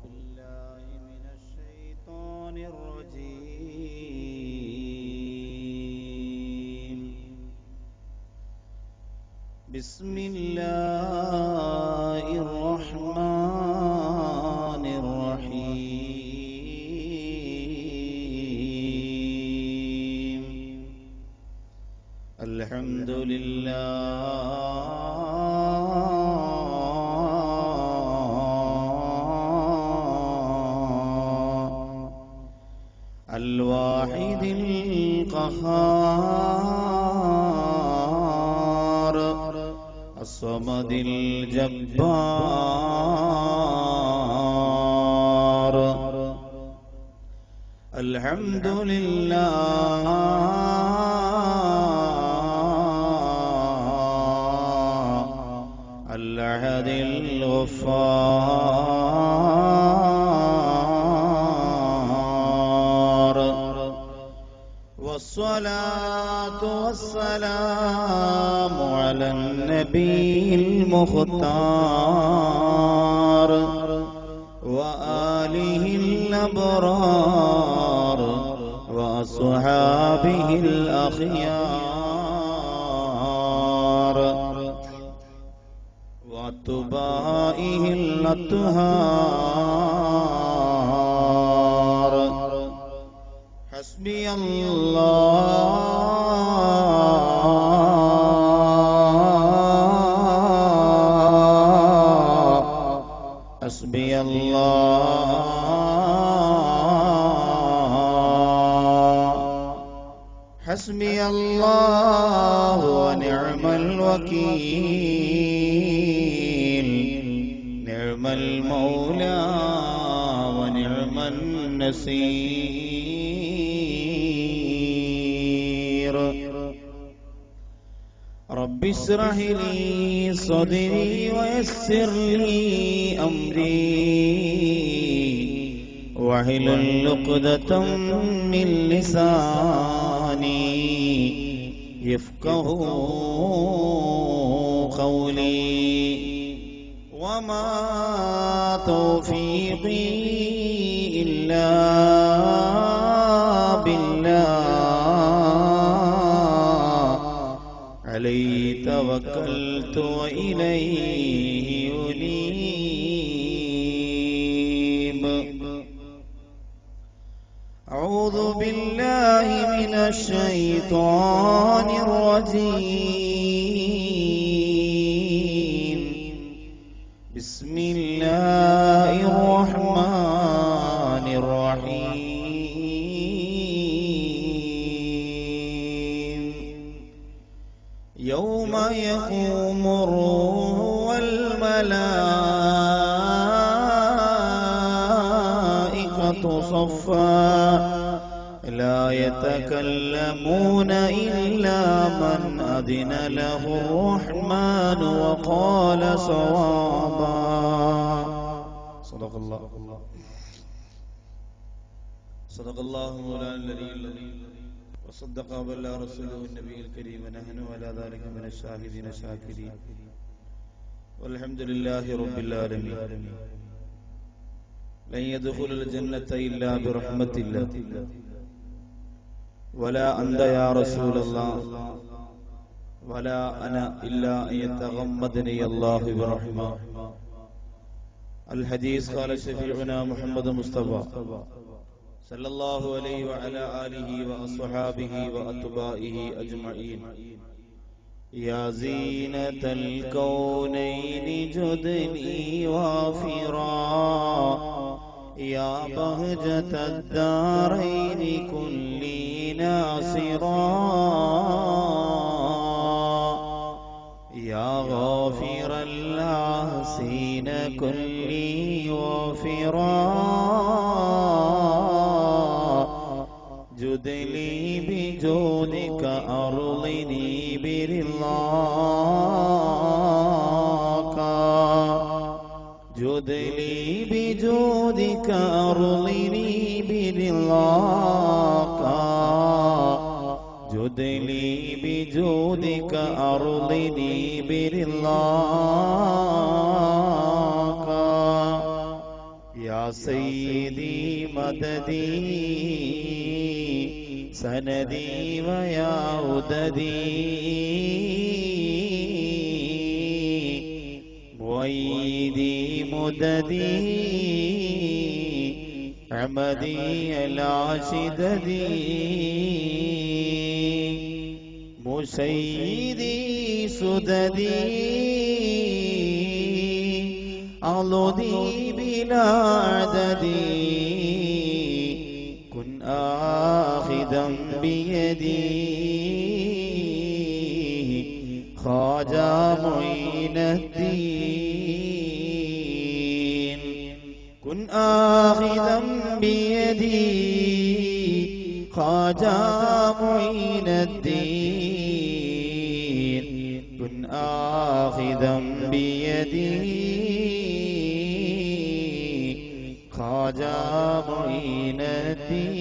بالله من الشيطان الرجيم. بسم الله الرحمن الرحيم. الحمد لله الواحد القهار الصمد الجبار. الحمد لله الأحد الغفار. والصلاة والسلام على النبي المختار وآله الأبرار وأصحابه الأخيار وأتباعه الأطهار. حسبي الله حسبي الله حسبي الله ونعم الوكيل. نعم المولى ونعم النصير. رب اشرح لي صدري ويسر لي أمري واحلل عقدة من لساني يفقه قولي. وما توفيقي إلا بالله عليه توكلت وإليه أنيب. أعوذ بالله من الشيطان الرجيم. بسم الله الرحمن الرحيم. يوم يقوم الروح والملائكة صفا لا يتكلمون إلا من أذن له الرحمن وقال صوابا. صدق الله مولانا العلي وصدق وبلغ رسوله النبي الكريم. ونحن على ذلك من الشاهدين الشاكرين والحمد لله رب العالمين. لن يدخل الجنة إلا برحمة الله ولا أنت يا رسول الله ولا أنا إلا أن يتغمدني الله برحمة. الحديث قال شفيعنا محمد مصطفى صلى الله عليه وعلى آله وأصحابه وأتباعه أجمعين. يا زينة الكونين جدني وافرا يا بهجة الدارين كلي ناصرا يا غافر الآسين كلي وافرا جد لي بجودك أرضني برضاك جد لي بجودك أرضني برضاك جد لي بجودك أرضني برضاك. يا سيدي مددي سندي ويا عددي مؤيدي مددي عمدي العاشددي مسيدي سددي عضدي بلا عدد كن آخذا بيدي خواجة معين الدين كن آخذا بيدي خواجة معين الدين كن آخذا بيدي خواجة معين الدين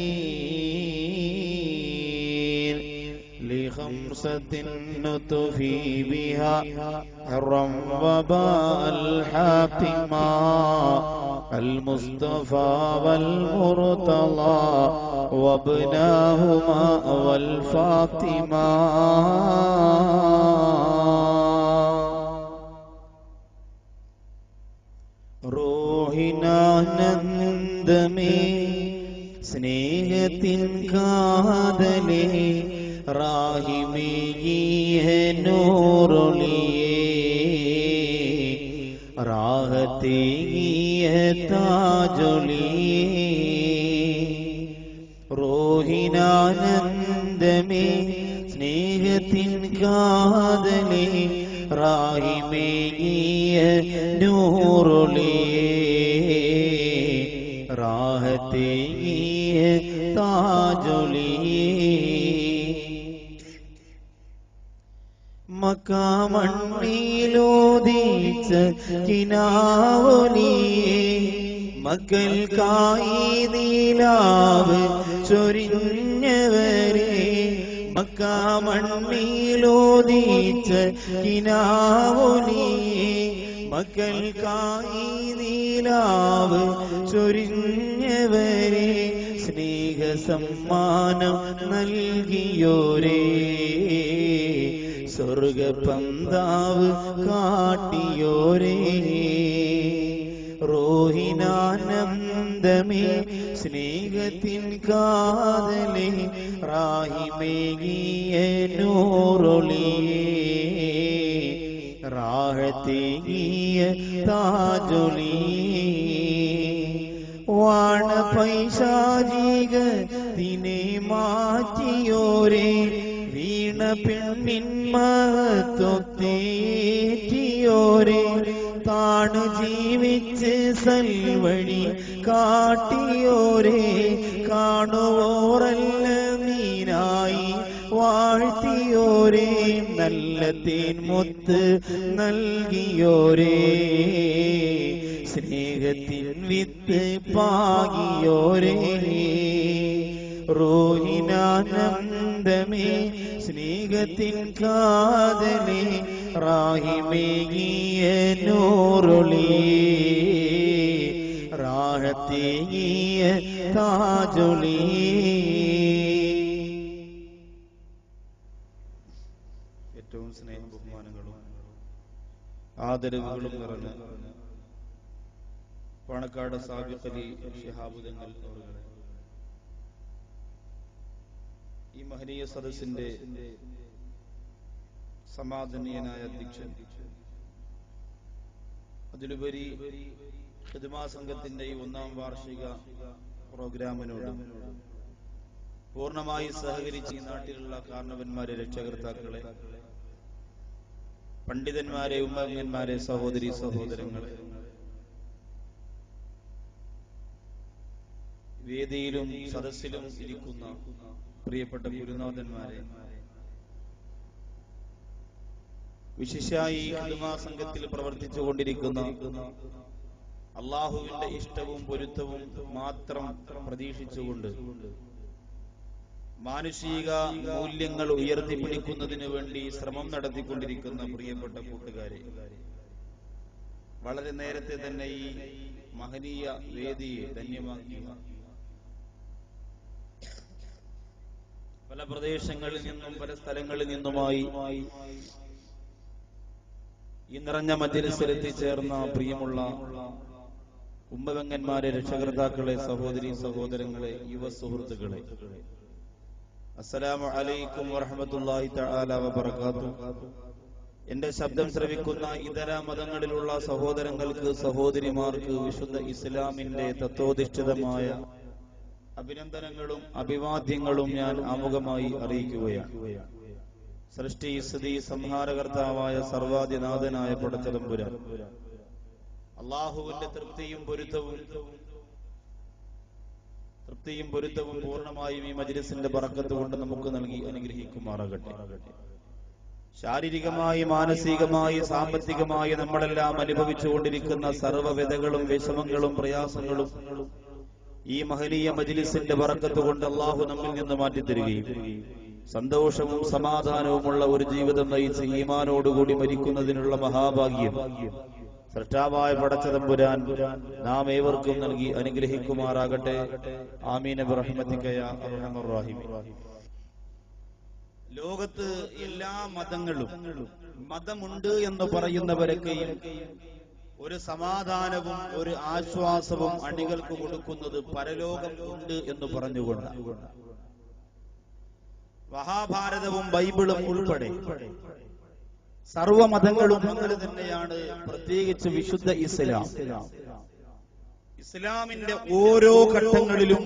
لخمسة نطفي بها حرا وباء الحاكما المصطفى والمرتضى وابناهما والفاطمة റൂഹിനാനന്ദമേ സ്നേഹത്തിൻ കാതലേ റാഹിമേകിയ നൂറൊളിയേ റാഹത്തേകിയ താജൊളിയേ റൂഹിനാനന്ദമേ സ്നേഹത്തിൻ കാതലേ റാഹിമേകിയ നൂറൊളിയേ റാഹത്തേകിയ താജൊളിയേ മക്കാമണ്ണിലോദിച്ച കിനാവൊലിയേ മക്കൾക്കായി നീലാവ് ചൊരിഞ്ഞവരെ മക്കാമണ്ണിലോദിച്ച കിനാവൊലിയേ മക്കൾക്കായി നീലാവ് ചൊരിഞ്ഞവരെ സ്നേഹസമ്മാനം നൽകിയോരേ സ്വർഗപന്താവ് കാട്ടിയോരേ റൂഹിനാനന്ദമേ സ്നേഹത്തിൻ കാതലേ റാഹിമേകിയ നൂറൊളിയേ റാഹത്തേകിയ താജൊളിയേ വാണ പൈശാചികത്തിനെ മാറ്റിയോരേ വീണ പെണ്ണിൻ മഹത്വത്തേറ്റിയോരേ താണു ജീവിച്ച് സൽവഴി കാട്ടിയോരേ കാണുവോറല്ല മീനായി വാഴ്ത്തിയോരേ നല്ല തേൻമുത്ത് നൽകിയോരേ സ്നേഹത്തിൻ വിത്ത് പാകിയോരേ റൂഹിനാനന്ദമേ സ്നേഹത്തിൻ കാതലേ റാഹിമേകിയ നൂറൊളിയേ റാഹത്തേകിയ താജൊളിയേ. ഏറ്റവും സ്നേഹ ബഹുമാനങ്ങളും ആദരവുകളും നിറഞ്ഞ പാണക്കാട് സാബിഖ് അലി ശിഹാബ് തങ്ങൾ അവരുടെ ഈ മഹനീയ സദസ്സിന്റെ സമാദരണീയനായ അധ്യക്ഷൻ, അതിലുപരി ഖിദ്മാ സംഘത്തിന്റെ ഈ 1ാം വാർഷിക പ്രോഗ്രാമിനോട് പൂർണ്ണമായി സഹകരിച്ച് ഈ നാട്ടിലുള്ള കാരണവന്മാരെ, രക്ഷകർത്താക്കളെ, പണ്ഡിതന്മാരെ, ഉമ്മങ്ങന്മാരെ, സഹോദരി സഹോദരങ്ങളെ, വേദിയിലും സദസ്സിലും ഇരിക്കുന്ന പ്രിയപ്പെട്ട ഗുരുനാഥന്മാരെ, വിശിഷ്യായി ഖിദ്മാ സംഘത്തിൽ പ്രവർത്തിച്ചുകൊണ്ടിരിക്കുന്ന, അള്ളാഹുവിന്റെ ഇഷ്ടവും പൊരുത്തവും മാത്രം പ്രതീക്ഷിച്ചുകൊണ്ട് മാനുഷിക മൂല്യങ്ങൾ ഉയർത്തിപ്പിടിക്കുന്നതിന് വേണ്ടി ശ്രമം നടത്തിക്കൊണ്ടിരിക്കുന്ന പ്രിയപ്പെട്ട കൂട്ടുകാരെ, വളരെ നേരത്തെ തന്നെ ഈ മഹനീയ വേദിയെ ധന്യമാക്കി പല പ്രദേശങ്ങളിൽ നിന്നും പല സ്ഥലങ്ങളിൽ നിന്നുമായി ഈ നിറഞ്ഞ മജ്‌ലിസിൽ എത്തിച്ചേർന്ന പ്രിയമുള്ള ഉമ്മവെങ്ങന്മാരെ, രക്ഷകർത്താക്കളെ, സഹോദരി സഹോദരങ്ങളെ, യുവ സുഹൃത്തുക്കളെ, അസ്സലാമു അലൈക്കും വറഹ്മത്തുള്ളാഹി തആല വബറകാതുഹു. എന്റെ ശബ്ദം ശ്രവിക്കുന്ന ഇതര മതങ്ങളിലുള്ള സഹോദരങ്ങൾക്ക്, സഹോദരിമാർക്ക് വിശുദ്ധ ഇസ്ലാമിന്റെ തത്വോധിഷ്ഠിതമായ അഭിനന്ദനങ്ങളും അഭിവാദ്യങ്ങളും ഞാൻ ആമുഖമായി അറിയിക്കുകയാണ്. സൃഷ്ടി സ്ഥിതി സംഹാരകർത്താവായ സർവാധിനാഥനായ പടച്ചതമ്പുരാൻ അല്ലാഹുവിന്റെ തൃപ്തിയും പൊരുത്തവും പൂർണ്ണമായും ഈ മജ്‌ലിസിന്റെ ബറക്കത്ത് കൊണ്ട് നമുക്ക് നൽകി അനുഗ്രഹിക്കുമാറാകട്ടെ. ശാരീരികമായി, മാനസികമായി, സാമ്പത്തികമായി നമ്മളെല്ലാം അനുഭവിച്ചുകൊണ്ടിരിക്കുന്ന സർവ്വവ്യതകളും വിഷമങ്ങളും പ്രയാസങ്ങളും ഈ മഹനീയ മജ്‌ലിസിന്റെ ബറക്കത്ത് കൊണ്ട് അല്ലാഹു നമ്മിൽ നിന്ന് മാറ്റിത്തരികയും സന്തോഷവും സമാധാനവുമുള്ള ഒരു ജീവിതം നയിച്ച് ഈമാനോടുകൂടി മരിക്കുന്നതിനുള്ള മഹാഭാഗ്യം സൃഷ്ടാവായ പടച്ചതമ്പുരാൻ നാം ഏവർക്കും നൽകി അനുഗ്രഹിക്കുമാറാകട്ടെ. ആമീൻ ബിറഹ്മതിക യാ അർഹമർ റഹീമീൻ. ലോകത്ത് എല്ലാ മതങ്ങളും, മതമുണ്ട് എന്ന് പറയുന്നവരൊക്കെയും ഒരു സമാധാനവും ഒരു ആശ്വാസവും അണികൾക്ക് കൊടുക്കുന്നത് പരലോകം ഉണ്ട് എന്ന് പറഞ്ഞുകൊണ്ടാണ്. മഹാഭാരതവും ബൈബിളും ഉൾപ്പെടെ സർവമതങ്ങളും അങ്ങനെ തന്നെയാണ്. പ്രത്യേകിച്ച് വിശുദ്ധ ഇസ്ലാമിന്റെ ഓരോ ഘട്ടങ്ങളിലും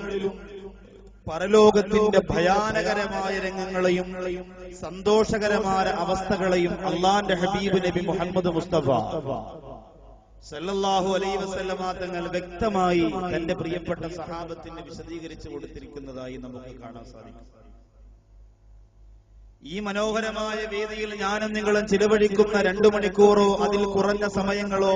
പരലോകത്തിന്റെ ഭയാനകരമായ രംഗങ്ങളെയും സന്തോഷകരമായ അവസ്ഥകളെയും അള്ളാന്റെ ഹബീബ് നബി മുഹമ്മദ് മുസ്തഫ സല്ലല്ലാഹു അലൈഹി വസല്ലമ തങ്ങൾ വ്യക്തമായി തന്റെ പ്രിയപ്പെട്ട സഹാബത്തിന് വിശദീകരിച്ചു കൊടുത്തിരിക്കുന്നതായി നമുക്ക് കാണാൻ സാധിക്കും. ഈ മനോഹരമായ വേദിയിൽ ഞാനും നിങ്ങളും ചിലവഴിക്കുന്ന 2 മണിക്കൂറോ അതിൽ കുറഞ്ഞ സമയങ്ങളോ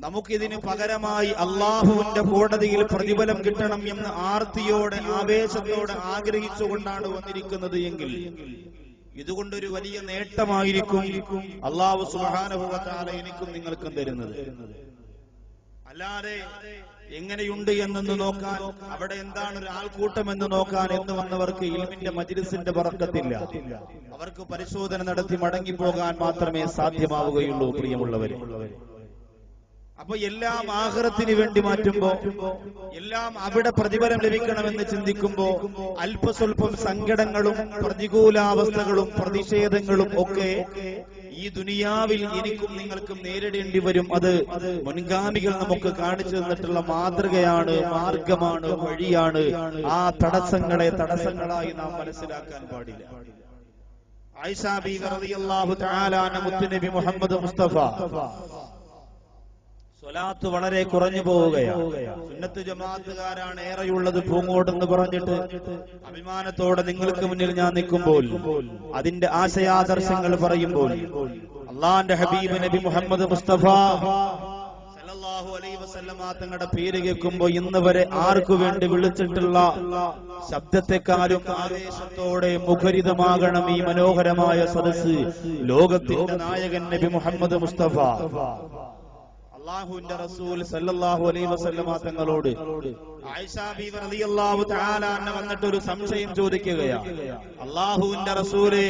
നമുക്കിതിന് പകരമായി അള്ളാഹുവിന്റെ കോടതിയിൽ പ്രതിഫലം കിട്ടണം എന്ന് ആർത്തിയോടെ, ആവേശത്തോടെ ആഗ്രഹിച്ചുകൊണ്ടാണ് വന്നിരിക്കുന്നത് എങ്കിൽ ഇതുകൊണ്ടൊരു വലിയ നേട്ടമായിരിക്കും അല്ലാഹു സുബ്ഹാനഹു വ തആല എനിക്കും നിങ്ങൾക്കും തരുന്നത്. അല്ലാതെ എങ്ങനെയുണ്ട് എന്നൊന്ന് നോക്കാൻ, അവിടെ എന്താണ് ഒരു ആൾക്കൂട്ടം എന്ന് നോക്കാൻ എന്ന് വന്നവർക്ക് ഇൽമിന്റെ മജ്‌ലിസിന്റെ ബറക്കത്തില്ല. അവർക്ക് പരിശോധന നടത്തി മടങ്ങിപ്പോകാൻ മാത്രമേ സാധ്യമാവുകയുള്ളൂ. പ്രിയമുള്ളവരെ, അപ്പൊ എല്ലാം ആഖിറത്തിന് വേണ്ടി മാറ്റുമ്പോ, എല്ലാം അവിടെ പ്രതിഫലം ലഭിക്കണമെന്ന് ചിന്തിക്കുമ്പോ അല്പസ്വല്പം സങ്കടങ്ങളും പ്രതികൂലാവസ്ഥകളും പ്രതിഷേധങ്ങളും ഒക്കെ ഈ ദുനിയാവിൽ എനിക്കും നിങ്ങൾക്കും നേരിടേണ്ടി വരും. അത് മുൻഗാമികൾ നമുക്ക് കാണിച്ചു തന്നിട്ടുള്ള മാതൃകയാണ്, മാർഗമാണ്, വഴിയാണ്. ആ തടസ്സങ്ങളായി നാം മനസ്സിലാക്കാൻ പാടില്ല. ആയിഷ ബീവി റളിയല്ലാഹു തആല അൻഹ മുത്തുനബി മുഹമ്മദ് മുസ്തഫ സ്വലാത്ത് വളരെ കുറഞ്ഞു പോവുകയാണ്. സുന്നത്ത് ജമാഅത്തുകാരാണ് ഏറെയുള്ളത് പൂങ്ങോടെന്ന് പറഞ്ഞിട്ട് അഭിമാനത്തോടെ നിങ്ങൾക്ക് മുന്നിൽ ഞാൻ നിൽക്കുമ്പോൾ, അതിന്റെ ആശയാദർശങ്ങൾ പറയുമ്പോൾ, അള്ളാന്റെ ഹബീബ് നബി മുഹമ്മദ് മുസ്തഫ സല്ലല്ലാഹു അലൈഹി വസല്ലമ തങ്ങളുടെ പേര് കേൾക്കുമ്പോൾ ഇന്ന് വരെ ആർക്കു വേണ്ടി വിളിച്ചിട്ടുള്ള ശബ്ദത്തെക്കാളും ആവേശത്തോടെ മുഖരിതമാകണം ഈ മനോഹരമായ സദസ്സ്. ലോകത്തിന്റെ നായകൻ നബി മുഹമ്മദ് മുസ്തഫ അല്ലാഹുവിന്റെ റസൂൽ സല്ലല്ലാഹു അലൈഹി വസല്ലമ തങ്ങളോട് ആയിഷ ബീവി റളിയല്ലാഹു തആല അൻഹ വന്നിട്ട് ഒരു സംശയം ചോദിക്കുകയാണ്. അല്ലാഹുവിന്റെ റസൂലേ,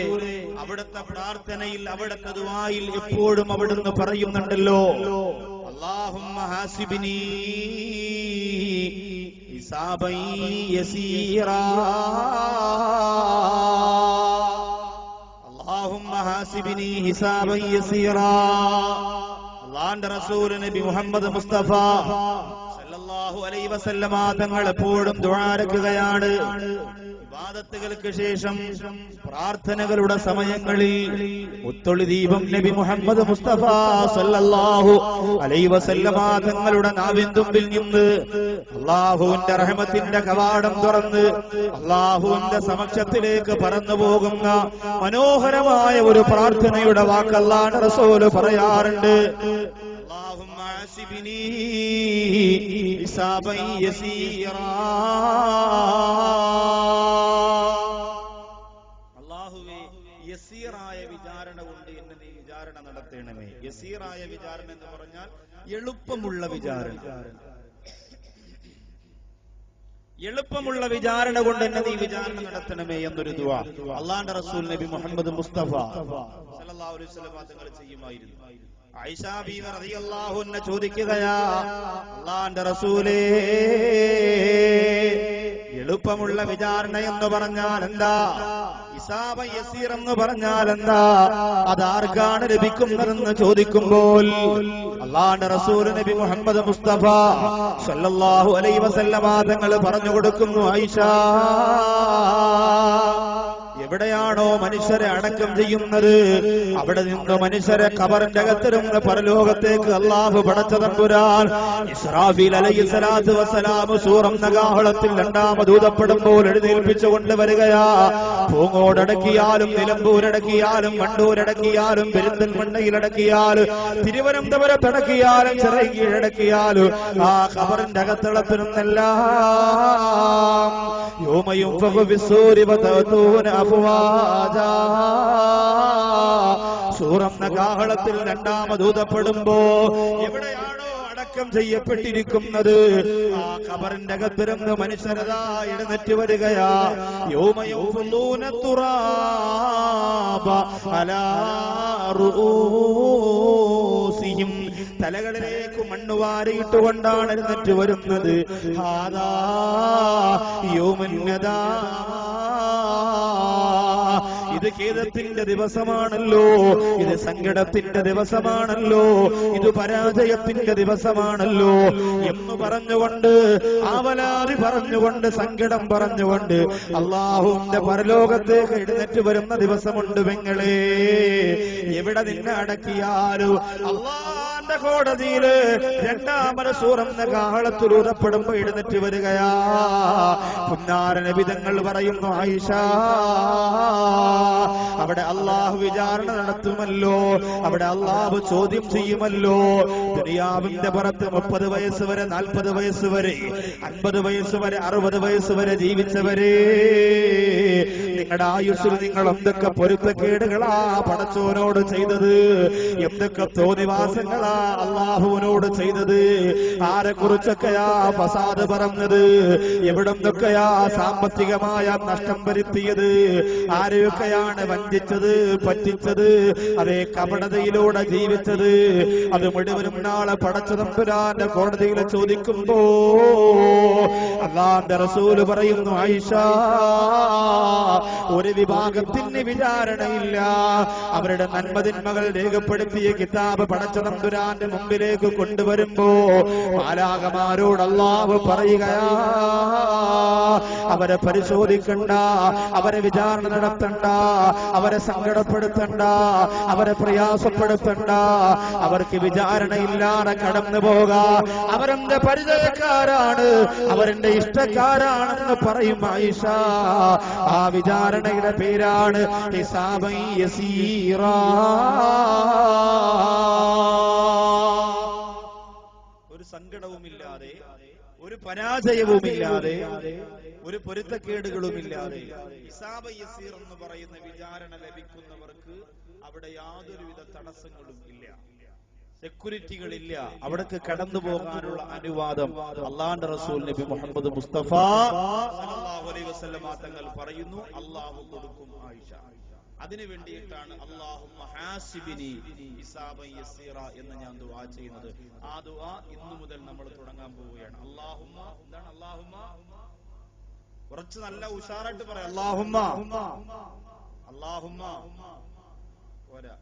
അവിടുത്തെ പ്രാർത്ഥനയിൽ, അവിടുത്തെ ദുആയിൽ എപ്പോഴും അവിടുന്ന് പറയുന്നുണ്ടല്ലോ, അല്ലാഹുമ്മ ഹാസിബ്നി ഹിസാബൻ യസീറാ, അല്ലാഹുമ്മ ഹാസിബ്നി ഹിസാബൻ യസീറാ. അല്ലാഹുവിന്റെ റസൂൽ നബി മുഹമ്മദ് മുസ്തഫ സല്ലല്ലാഹു അലൈഹി വസല്ലമ തങ്ങൾ എപ്പോഴും ദുആരക്കുകയാണ്. ഇബാദത്തുകൾക്ക് ശേഷം പ്രാർത്ഥനകളുടെ സമയങ്ങളിൽ മുത്തൊളി ദീപം നബി മുഹമ്മദ് മുസ്തഫ സല്ലല്ലാഹു അലൈഹി വസല്ലമ തങ്ങളുടെ നാവിൻ തുമ്പിൽ നിന്ന് അല്ലാഹുവിന്റെ റഹ്മത്തിന്റെ കവാടം തുറന്ന് അല്ലാഹുവിന്റെ സമക്ഷത്തിലേക്ക് പറന്നു പോകുന്ന മനോഹരമായ ഒരു പ്രാർത്ഥനയുടെ വാക്ക് അല്ലാഹുവിന്റെ റസൂൽ പറയാറുണ്ട്. അല്ലാഹുമ്മ ആസിബിനി ഹിസാബൻ യസീറാ, യസീറായ വിചാരണ കൊണ്ട് എന്നെ നീ വിചാരണ നടത്തണം. നടത്തണമേ. യസീറായ വിചാരണ എന്ന് പറഞ്ഞാൽ എളുപ്പമുള്ള വിചാരണ. എളുപ്പമുള്ള വിചാരണ കൊണ്ട് തന്നെ നീ വിചാരണ നടത്തണമേ എന്നൊരു ദുആ അള്ളാഹുവിന്റെ റസൂൽ നബി മുഹമ്മദ് മുസ്തഫ സല്ലല്ലാഹു അലൈഹി വസല്ലം തങ്ങൾ ചെയ്യുമായിരുന്നു. ആയിഷ ബീവി റളിയല്ലാഹു അൻഹ ചോദിക്കുകയാ, അള്ളാഹുവിന്റെ റസൂലേ, എളുപ്പമുള്ള വിചാരണ എന്ന് പറഞ്ഞാൽ എന്താ? ഇസാബ യസീർ എന്ന് പറഞ്ഞാൽ എന്താ? അതാർക്കാണ് ലഭിക്കുന്നതെന്ന് ചോദിക്കുമ്പോൾ അള്ളാഹുവിന്റെ റസൂൽ നബി മുഹമ്മദ് മുസ്തഫ സല്ലല്ലാഹു അലൈഹി വസല്ലം തങ്ങൾ പറഞ്ഞു കൊടുക്കുന്നു, ആയിഷ, എവിടെയാണോ മനുഷ്യരെ അടക്കം ചെയ്യുന്നത് അവിടെ നിന്ന് മനുഷ്യരെ ഖബറിന്റെ അകത്തിരുന്ന് പരലോകത്തേക്ക് അല്ലാഹു പടച്ച തമ്പുരാൻ ഇസ്രാഫീൽ അലൈഹിസ്സലാത്തു വസ്സലാം സൂറം നഗാഹളത്തിൽ രണ്ടാമത് ഊതപ്പെടുമ്പോൾ എഴുന്നേൽപ്പിച്ചു കൊണ്ടുവരികയാ. പൂങ്ങോടടക്കിയാലും നിലമ്പൂരടക്കിയാലും വണ്ടൂരടക്കിയാലും പെരിന്തൽമണ്ണയിലടക്കിയാലും തിരുവനന്തപുരത്തടക്കിയാലും ചിറകീഴടക്കിയാലും ആ ഖബറിന്റെ അകത്തളത്തിരുന്നെല്ലാം യൗമയും ഫിസ്സൂരി വതഅതൂന അഫ്വാജാ സൂറം നഗാഹളത്തിൽ രണ്ടാമത് ഊതപ്പെടുമ്പോ എവിടെയാണോ അടക്കം ചെയ്യപ്പെട്ടിരിക്കുന്നത് ആ ഖബറിന്റെ അകത്തിരുന്ന് മനുഷ്യരതാ എഴുന്നേറ്റ് വരികയാ. യൗമയൂഫുലൂന തുറാബ അലാ റൂസിഹിം, തലകളിലേക്ക് മണ്ണ് വാരിയിട്ടുകൊണ്ടാണ് എഴുന്നേറ്റ് വരുന്നത്. ഹാദാ യൗമുൻ നദാമ, ഇത് ഖേദത്തിന്റെ ദിവസമാണല്ലോ, ഇത് സങ്കടത്തിന്റെ ദിവസമാണല്ലോ, ഇത് പരാജയത്തിന്റെ ദിവസമാണല്ലോ എന്ന് പറഞ്ഞുകൊണ്ട്, ആവലാതി പറഞ്ഞുകൊണ്ട്, സങ്കടം പറഞ്ഞുകൊണ്ട് അല്ലാഹുവിന്റെ പരലോകത്തേക്ക് എഴുന്നേറ്റ് വരുന്ന ദിവസമുണ്ട് പെങ്ങളെ. എവിടെ നിന്നെ അടക്കിയാലും അല്ലാഹുവിന്റെ കോടതിയില് രണ്ടാമത് സൂറം നഗാഹളത്തിൽ ഊതപ്പെടുമ്പോ എഴുന്നേറ്റ് വരികയാ. പുന്നാര നബി തങ്ങൾ പറയുന്നു, ആയിഷ, അവിടെ അള്ളാഹു വിചാരണ നടത്തുമല്ലോ, അവിടെ അള്ളാഹു ചോദ്യം ചെയ്യുമല്ലോ. ദുനിയാവിന്റെ പുറത്ത് 30 വയസ്സ് വരെ, 40 വയസ്സ് വരെ, 50 വയസ്സ് വരെ, 60 വയസ്സ് വരെ ജീവിച്ചവരെ, നിങ്ങളുടെ ആയുസ്സിൽ നിങ്ങൾ എന്തൊക്കെ പൊരുത്തക്കേടുകളാ പടച്ചോനോട് ചെയ്തത്, എന്തൊക്കെ തോന്നിവാസങ്ങളാ അള്ളാഹുവിനോട് ചെയ്തത്, ആരെ കുറിച്ചൊക്കെയാ ഫസാദ് പറഞ്ഞത്, എവിടെന്നൊക്കെയാ സാമ്പത്തികമായ നഷ്ടം വരുത്തിയത്, ആരെയൊക്കെയാണ് വഞ്ചിച്ചത്, പറ്റിച്ചത്, അതേ കപടതയിലൂടെ ജീവിച്ചത്, അത് മുഴുവനും നാളെ പടച്ച തമ്പുരാന്റെ കോടതിയിൽ ചോദിക്കുമ്പോ അല്ലാഹുവിന്റെ റസൂല് പറയുന്നു, ആയിഷ, ഒരു വിഭാഗത്തിന് വിചാരണയില്ല. അവരുടെ നന്മതിന്മകൾ രേഖപ്പെടുത്തിയ കിതാബ് പടച്ച തമ്പുരാന്റെ മുമ്പിലേക്ക് കൊണ്ടുവരുമ്പോ മാലാഖമാരോട് അല്ലാഹു പറയുകയാ, അവരെ പരിശോധിക്കണ്ട, അവരെ വിചാരണ നടത്തണ്ട, അവരെ സങ്കടപ്പെടുത്തണ്ട, അവരെ പ്രയാസപ്പെടുത്തണ്ട, അവർക്ക് വിചാരണയില്ലാതെ കടന്നു പോകാം, അവരെന്റെ പരിചയക്കാരാണ്, അവരെന്റെ ഇഷ്ടക്കാരാണെന്ന് പറയും ആയിഷ. ആ വിചാരണയുടെ പേരാണ് ഹിസാബൻ യസീറാ. ഒരു സങ്കടവുമില്ലാതെ, ഒരു പരാജയവുമില്ലാതെ, ഒരു പൊരുത്തക്കേടുകളുമില്ലാതെ ഹിസാബ യസീർ എന്ന് പറയുന്ന വിചാരണ ലഭിക്കുന്നവർക്ക് അവിടെ യാതൊരുവിധ തടസ്സങ്ങളും ഇല്ല, സെക്യൂരിറ്റികളില്ല, അവിടേക്ക് കടന്നു പോകാനുള്ള അനുവാദം അള്ളാഹുവിന്റെ റസൂൽ നബി മുഹമ്മദ് മുസ്തഫ സല്ലല്ലാഹു അലൈഹി വസല്ലം തങ്ങൾ പറയുന്നു, അള്ളാഹു കൊടുക്കും ആയിഷ. അതിനു വേണ്ടിയിട്ടാണ് അല്ലാഹുമ്മ ഹാസിബിനി ഹിസാബൻ യസീറ എന്ന് ഞാൻ ദുആ ചെയ്യുന്നത്. ആ ദുആ ഇന്നു മുതൽ നമ്മൾ തുടങ്ങാൻ പോവുകയാണ്. അല്ലാഹുമ്മ, എന്താണ് അല്ലാഹുമ്മ? കുറച്ച് നല്ല ഉഷാറായിട്ട് പറയാം. അല്ലാഹുമ്മ, അല്ലാഹുമ്മ പോരാ,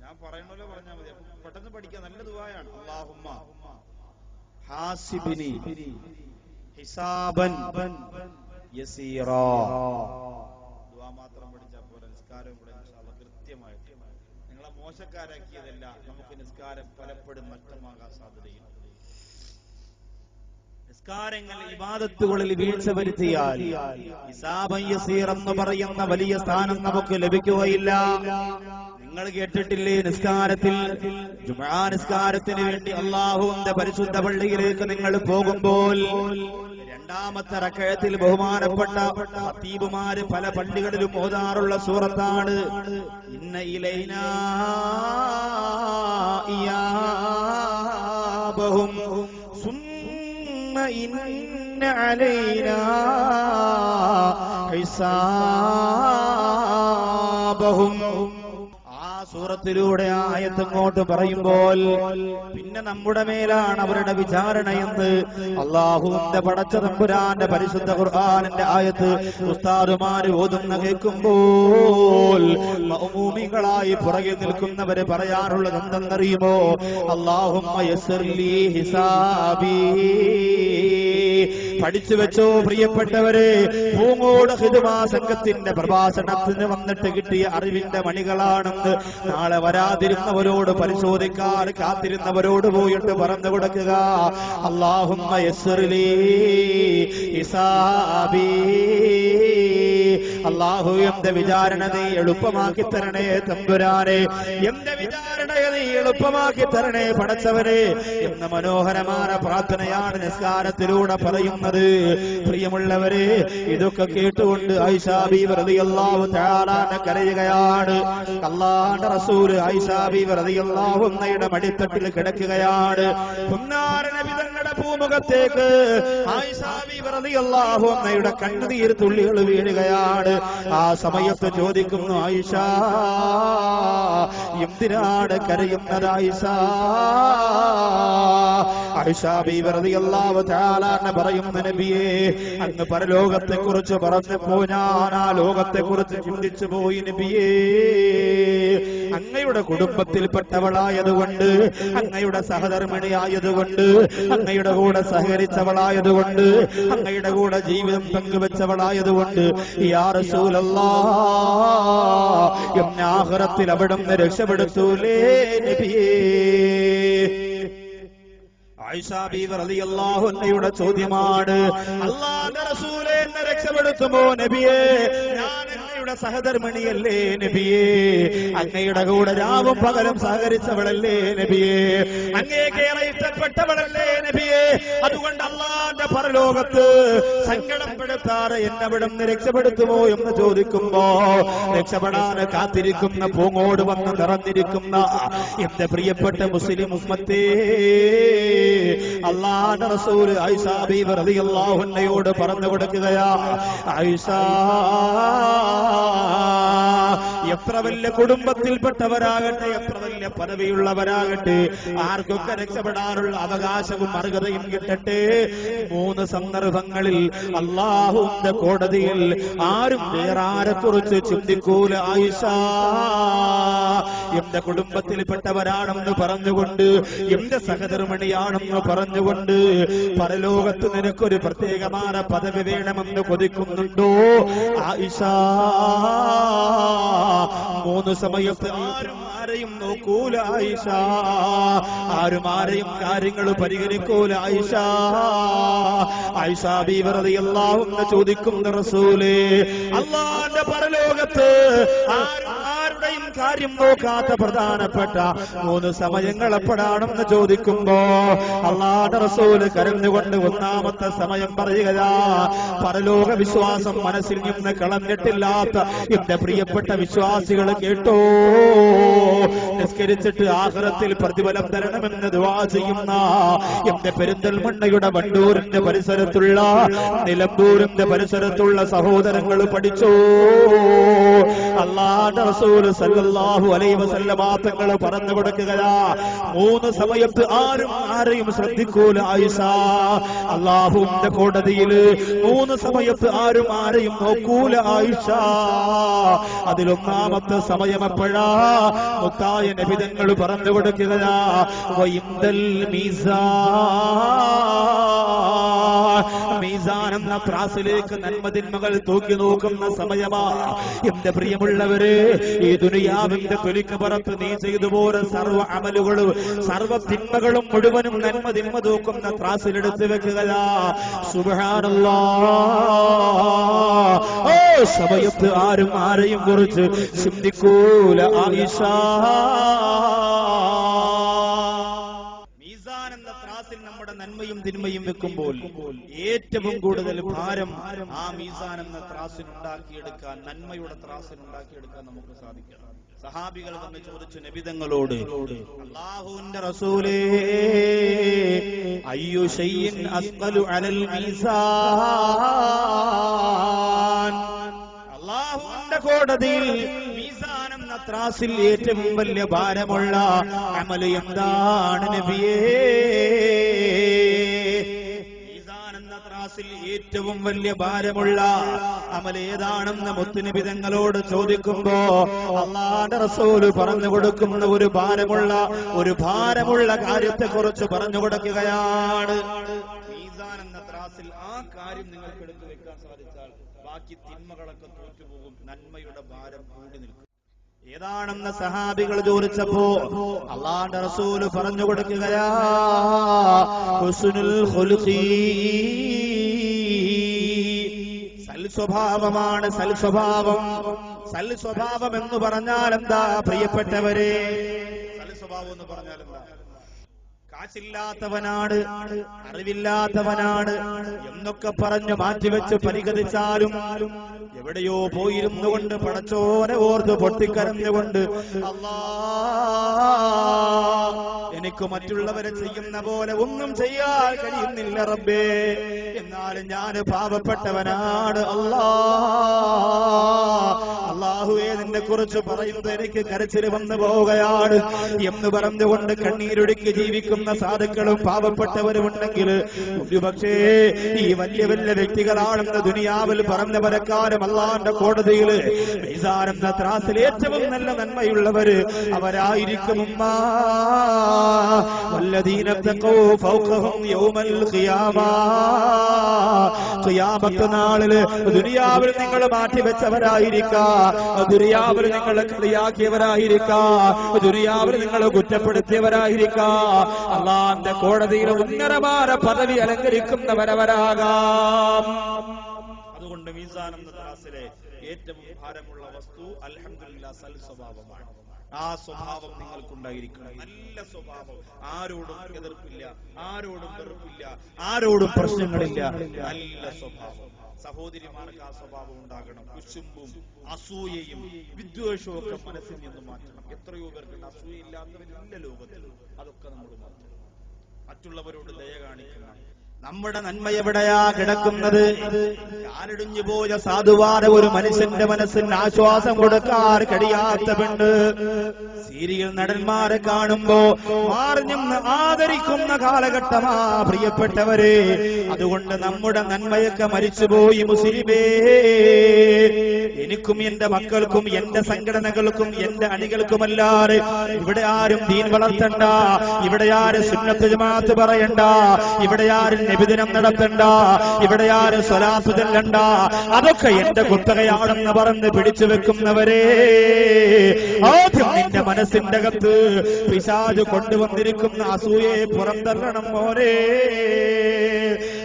ഞാൻ പറയണല്ലോ പറഞ്ഞാൽ മതി, പെട്ടെന്ന് പഠിക്കാൻ. നല്ല ദുആയാണ്. അല്ലാഹുമ്മ ഹാസിബിനി ഹിസാബൻ യസീറ. ദുആ മാത്രം പഠിച്ചാൽ പോരാ, നിസ്കാരവും കൂടെ ഇൻഷാഅല്ലാഹ് കൃത്യമായിട്ട്. നിങ്ങളെ മോശക്കാരാക്കിയതല്ല, നമുക്ക് നിസ്കാരം പലപ്പോഴും നഷ്ടമാകാൻ സാധ്യതയുണ്ട്. നിസ്കാരങ്ങൾ ഇബാദത്തുകളിൽ വീഴ്ച വരുത്തിയാൽ ഹിസാബൻ യസീർ എന്ന് പറയുന്ന വലിയ സ്ഥാനം നമുക്ക് ലഭിക്കുകയില്ല. നിങ്ങൾ കേട്ടിട്ടില്ലേ, നിസ്കാരത്തിൽ ജുമുഅ നിസ്കാരത്തിന് വേണ്ടി അല്ലാഹുവിന്റെ പരിശുദ്ധ പള്ളിയിലേക്ക് നിങ്ങൾ പോകുമ്പോൾ രണ്ടാമത്തെ റക്അത്തിൽ ബഹുമാനപ്പെട്ട ഖതീബുമാര് പല പള്ളികളിലും ഓതാറുള്ള സൂറത്താണ് ഇന്ന ഇലൈനാ ഇയാബഹും സുമ്മ ഇന്ന അലൈനാ ഹിസാബഹും. സൂറത്തിലൂടെ ആയത്ത് അങ്ങോട്ട് പറയുമ്പോൾ പിന്നെ നമ്മുടെ മേലാണ് അവരുടെ വിചാരണയെന്ന് അല്ലാഹുവിന്റെ പടച്ച തമ്പുരാന്റെ പരിശുദ്ധ ഖുർആനിന്റെ ആയത്ത് ഉസ്താദുമാര് ഓതുന്ന കേൾക്കുമ്പോൾ മഅ്മൂമികളായി പുറകിൽ നിൽക്കുന്നവര് പറയാറുള്ളത് എന്തെന്നറിയുമോ? അല്ലാഹുമ്മ യസ്സിർ ലീ ഹിസാബി. പഠിച്ചു വെച്ചോ പ്രിയപ്പെട്ടവരെ, പൂങ്ങോട് ഖിദ്മാ സംഘത്തിന്റെ പ്രഭാഷണത്തിന് വന്നിട്ട് കിട്ടിയ അറിവിന്റെ മണികളാണെന്ന് നാളെ വരാതിരുന്നവരോട്, പരിശോധിക്കാൻ കാത്തിരുന്നവരോട് പോയിട്ട് പറഞ്ഞു കൊടുക്കുക. അല്ലാഹുമ്മ യസ്സിർ ലീ ഹിസാബി. അല്ലാഹു എന്റെ വിചാരണ നീ എളുപ്പമാക്കി തരണേ തമ്പുരാനെ, എന്റെ വിചാരണയെ നീ എളുപ്പമാക്കി തരണേ പടച്ചവനെ എന്ന മനോഹരമായ പ്രാർത്ഥനയാണ് നിസ്കാരത്തിലൂടെ പറയുന്നത്. പ്രിയമുള്ളവരെ, ഇതൊക്കെ കേട്ടുകൊണ്ട് ആയിഷാ ബീവി റളിയല്ലാഹു തആല കരയുകയാണ്. അല്ലാഹുവിന്റെ റസൂൽ ആയിഷാ ബീവി റളിയല്ലാഹു അൻഹയുടെ മടിത്തട്ടിൽ കിടക്കുകയാണ്. പുന്നാര നബി തങ്ങളുടെ പൂമുഖത്തേക്ക് ആയിഷാ ബീവി റളിയല്ലാഹു അൻഹയുടെ കണ്ണുനീർ തുള്ളികൾ വീഴുകയാണ്. ആ സമയത്ത് ചോദിക്കുന്നു, ആയിഷ എന്തിനാണ് കരയുന്നത്? ആയിഷാ ബീവി റളിയല്ലാഹു തആല പറയുന്ന നബിയെ, അങ്ങ് പരലോകത്തെ കുറിച്ച് പറഞ്ഞപ്പോ ഞാൻ ആ ലോകത്തെ കുറിച്ച് ചിന്തിച്ചു പോയി നബിയേ. അങ്ങയുടെ കുടുംബത്തിൽപ്പെട്ടവളായതുകൊണ്ട്, അങ്ങയുടെ സഹധർമ്മിണിയായതുകൊണ്ട്, അങ്ങയുടെ കൂടെ സഹകരിച്ചവളായതുകൊണ്ട്, അങ്ങയുടെ കൂടെ ജീവിതം പങ്കുവെച്ചവളായതുകൊണ്ട് യാ റസൂലല്ലാഹ് എന്നെ ആഖിറത്തിൽ അവിടുന്ന് രക്ഷപ്പെടുത്തൂലേ നബിയേ. ആയിഷാ ബീവി റളിയല്ലാഹു അൻഹയുടെ ചോദ്യമാണ്, അല്ലാഹുവിന്റെ റസൂലേ എന്നെ രക്ഷപ്പെടുത്തുമോ നബിയേ? ഞാൻ അങ്ങയുടെ സഹധർമ്മിണിയല്ലേ നബിയേ? അങ്ങയുടെ കൂടെ രാവും പകലും സഹകരിച്ചവളല്ലേ നബിയേ? അങ്ങേക്കേറെ ഇഷ്ടപ്പെട്ടവളല്ലേ നബിയേ? അതുകൊണ്ട് അല്ലാഹുവിന്റെ പരലോകത്ത് സങ്കടപ്പെടുത്താതെ എന്നെ അവിടുന്ന് രക്ഷപ്പെടുത്തുമോ എന്ന് ചോദിക്കുമ്പോ രക്ഷപ്പെടാൻ കാത്തിരിക്കുന്ന പൂങ്ങോട് വന്ന് നിറഞ്ഞിരിക്കുന്ന എന്റെ പ്രിയപ്പെട്ട മുസ്ലിം ഉമ്മത്തേ, അല്ലാഹുവിന്റെ റസൂൽ ആയിഷാ ബീവി റളിയല്ലാഹു അൻഹയോട് പറഞ്ഞു കൊടുക്കുകയാ, ആയിഷ എത്ര വലിയ കുടുംബത്തിൽപ്പെട്ടവരാകട്ടെ, എത്ര വലിയ പദവിയുള്ളവരാകട്ടെ, ആർക്കൊക്കെ രക്ഷപ്പെടാനുള്ള അവകാശവും അർഹതയും കിട്ടട്ടെ, 3 സന്ദർഭങ്ങളിൽ അല്ലാഹുവിന്റെ കോടതിയിൽ ആരും വേറെ ആരെക്കുറിച്ച് ചിന്തിക്കൂല. ആയിഷ എന്റെ കുടുംബത്തിൽപ്പെട്ടവരാണെന്ന് പറഞ്ഞുകൊണ്ട്, എന്റെ സഹധർമ്മിണിയാണെന്ന് പറഞ്ഞുകൊണ്ട്, പരലോകത്ത് നിനക്കൊരു പ്രത്യേകമായ പദവി വേണമെന്ന് കൊതിക്കുന്നുണ്ടോ ആയിഷ? 3 സമയത്ത് ആരും ആരെയും നോക്കൂല ആയിഷ, ആരും ആരെയും കാര്യങ്ങൾ പരിഗണിക്കൂല ആയിഷ. ആയിഷാ ബീവി റളിയല്ലാഹു അൻഹ ചോദിക്കുന്ന റസൂലേ, അല്ലാഹുവിന്റെ പരലോകത്ത് ആരുടെയും കാര്യം നോക്കാത്ത പ്രധാനപ്പെട്ട 3 സമയങ്ങൾ എപ്പോഴാണെന്ന് ചോദിക്കുമ്പോ അല്ലാഹുവിന്റെ റസൂൽ കരഞ്ഞുകൊണ്ട് ഒന്നാമത്തെ സമയം പറയുകയാ, പരലോക വിശ്വാസം മനസ്സിൽ നിന്ന് കളഞ്ഞിട്ടില്ലാത്ത എന്റെ പ്രിയപ്പെട്ട വിശ്വാസികൾ കേട്ടോ, നിസ്കരിച്ചിട്ട് ആഖിറത്തിൽ പ്രതിഫലം തരണമെന്ന് ദുആ ചെയ്യുന്ന എന്റെ പെരിന്തൽമണ്ണയുടെ വണ്ടൂരിന്റെ പരിസരത്തുള്ള, നിലമ്പൂരിന്റെ പരിസരത്തുള്ള സഹോദരങ്ങൾ പഠിച്ചോ, അല്ലാഹുവിന്റെ റസൂൽ സല്ലല്ലാഹു അലൈഹി വസല്ലമ തങ്ങൾ പറഞ്ഞു കൊടുക്കുകയാ, 3 സമയത്ത് ആരും ആരെയും ശ്രദ്ധിക്കൂല ആയിഷ. അല്ലാഹുവിന്റെ കോടതിയിൽ 3 സമയത്ത് ആരും ആരെയും നോക്കൂല ആയിഷ. അതിലൊന്നാമത്തെ സമയം എപ്പോഴാ? മുത്തായ നബി തങ്ങൾ പറഞ്ഞു കൊടുക്കുകയാ, വഇൻദൽ മീസാൻ എന്ന ത്രാസിലേക്ക് നന്മതിന്മകൾ തൂക്കി നോക്കുന്ന സമയമാ. എന്റെ പ്രിയമുള്ളവരെ, ഈ ദുനിയാവിന്റെ തൊലിക്ക് പുറത്ത് നീ ചെയ്തു പോര സർവ്വ അമലുകളും സർവ്വ തിന്മകളും മുഴുവനും നന്മതിന്മ തൂക്കുന്ന ത്രാസിലെടുത്ത് വെക്കുകയാ. സുബ്ഹാനല്ലാഹ്, ഓ സമയത്ത് ആരും ആരെയും കുറിച്ച് ചിന്തിക്കൂല ആയിഷ. നമ്മുടെ നന്മയും തിന്മയും വെക്കുമ്പോൾ ഏറ്റവും കൂടുതൽ ഭാരം ആ മീസാൻ എന്ന ത്രാസിനുണ്ടാക്കിയെടുക്കാൻ, നന്മയുടെ ത്രാസിനുണ്ടാക്കിയെടുക്കാൻ നമുക്ക് സാധിക്കണം. സഹാബികൾ വന്ന് ചോദിച്ചു നബിതങ്ങളോട്, അല്ലാഹുവിന്റെ റസൂലേ, അയ്യു ശൈഇൻ അസ്ഖലു അലൽ മീസാൻ, അല്ലാഹുവിന്റെ കോടതിയിൽ മീസാൻ എന്ന ത്രാസിൽ ഏറ്റവും വലിയ ഭാരമുള്ള അമൽ എന്താണ് നബിയേ? മീസാൻ എന്ന ത്രാസിൽ ഏറ്റവും വലിയ ഭാരമുള്ള അമൽ ഏതാണെന്ന് മുത്തുനബി തങ്ങളോട് ചോദിക്കുമ്പോ അല്ലാഹുവിന്റെ റസൂൽ പറഞ്ഞു കൊടുക്കുന്ന ഒരു ഭാരമുള്ള കാര്യത്തെ കുറിച്ച് പറഞ്ഞു കൊടുക്കുകയാണ്. മീസാൻ എന്ന ത്രാസിൽ ആ കാര്യം നിങ്ങൾക്ക് എടുത്തു വെക്കാൻ സാധിച്ചാൽ ബാക്കി തിന്മകളൊക്കെ തോറ്റുപോകും, നന്മയുടെ ഭാരം കൂടി നിൽക്കും. ഏതാണെന്ന് സഹാബികൾ ചോദിച്ചപ്പോ അല്ലാഹുവിന്റെ റസൂൽ പറഞ്ഞു കൊടുക്കുകയാ, ഹുസ്നുൽ ഖുൽഖി, സൽസ്വഭാവമാണ്. സൽസ്വഭാവം എന്ന് പറഞ്ഞാൽ എന്താ പ്രിയപ്പെട്ടവരെ? സൽസ്വഭാവം എന്ന് പറഞ്ഞാൽ എന്താ? കാശില്ലാത്തവനാണ്, അറിവില്ലാത്തവനാണ് എന്നൊക്കെ പറഞ്ഞു മാറ്റിവെച്ച് പരിഗണിച്ചാലും എവിടെയോ പോയിരുന്നു കൊണ്ട് പടച്ചോനെ ഓർത്ത് പൊട്ടിക്കരഞ്ഞുകൊണ്ട്, അല്ലാ, എനിക്ക് മറ്റുള്ളവരെ ചെയ്യുന്ന പോലെ ഒന്നും ചെയ്യാൻ കഴിയുന്നില്ല റബ്ബേ, എന്നാലും ഞാൻ പാവപ്പെട്ടവനാണ് അല്ലാ, അല്ലാഹുവേ നിന്നെ കുറിച്ച് പറയുന്നത് എനിക്ക് കരച്ചിൽ വന്നു പോവുകയാണ് എന്ന് പറഞ്ഞുകൊണ്ട് കണ്ണീരൊഴുക്കി ജീവിക്കുന്ന സാധുക്കളും പാവപ്പെട്ടവരും ഉണ്ടെങ്കിൽ ഒരുപക്ഷേ ഈ വലിയ വലിയ വ്യക്തികളാണെന്ന് ദുനിയാവിൽ പറഞ്ഞവരെക്കാരും അല്ലാഹുവിന്റെ കോടതിയിൽ മീസാൻ എന്ന ത്രാസിൽ ഏറ്റവും നല്ല നന്മയുള്ളവര് അവരായിരിക്കും. വല്ലദീന തഖൂ ഫൗഖഹും യൗമൽ ഖിയാമ, ഖിയാമത്ത് നാളിൽ ദുനിയാവിൽ നിങ്ങൾ മാറ്റിവെച്ചവരായിരിക്കാം, ദുനിയാവിൽ നിങ്ങൾ കളിയാക്കിയവരായിരിക്കാം, ദുനിയാവിൽ നിങ്ങൾ കുറ്റപ്പെടുത്തിയവരായിരിക്കാം, അല്ലാഹുവിന്റെ കോടതിയിൽ ഉന്നതമായ പദവി അലങ്കരിക്കുന്നവരവരാകാം. അതുകൊണ്ട് മീസാൻ എന്ന ത്രാസിലെ ഏറ്റവും ഭാരമുള്ള വസ്തു അൽഹംദുലില്ലാഹ് സൽ സ്വഭാവമാണ്. ആ സ്വഭാവം നിങ്ങൾക്കുണ്ടായിരിക്കണം. നല്ല സ്വഭാവം, ആരോടും എതിർപ്പില്ല, ആരോടും വെറുപ്പില്ല, ആരോടും പ്രശ്നങ്ങളില്ല, നല്ല സ്വഭാവം. സഹോദരിമാർക്ക് ആ സ്വഭാവം ഉണ്ടാകണം. കുശുമ്പും അസൂയയും വിദ്വേഷവും ഒക്കെ മനസ്സിൽ നിന്ന് മാറ്റണം. എത്രയോ പേർക്ക് അസൂയയില്ലാത്തവരില്ല ലോകത്തിൽ. അതൊക്കെ നമ്മൾ മാറ്റണം. മറ്റുള്ളവരോട് ദയ കാണിക്കണം. നമ്മുടെ നന്മ എവിടെയാ കിടക്കുന്നത്? കാലിടിഞ്ഞു പോയ സാധുവായ ഒരു മനുഷ്യന്റെ മനസ്സിന് ആശ്വാസം കൊടുക്കാൻ കഴിയാത്ത പെണ്ണ് സീരിയൽ നടന്മാരെ കാണുമ്പോ മാറിഞ്ഞെന്ന് ആദരിക്കുന്ന കാലഘട്ടമാ പ്രിയപ്പെട്ടവരെ. അതുകൊണ്ട് നമ്മുടെ നന്മയൊക്കെ മരിച്ചുപോയി മുസ്ലിമേ. എനിക്കും എന്റെ മക്കൾക്കും എന്റെ സംഘടനകൾക്കും എന്റെ അണികൾക്കുമല്ലാതെ ഇവിടെ ആരും ദീൻ വളർത്തണ്ട, ഇവിടെ ആരും സുന്നത്ത് ജമാഅത്ത് പറയണ്ട, ഇവിടെ ആരും നബിദിനം നടത്തണ്ട, ഇവിടെ ആരും സ്വലാത്ത് ചൊല്ലണ്ട, അതൊക്കെ എന്റെ കുത്തകയാണെന്ന് പറഞ്ഞ് പിടിച്ചു വെക്കുന്നവരെ, ആദ്യം നിന്റെ മനസ്സിന്റെ അകത്ത് പിശാച് കൊണ്ടുവന്നിരിക്കുന്ന അസൂയയെ പുറന്തള്ളണം മോനെ.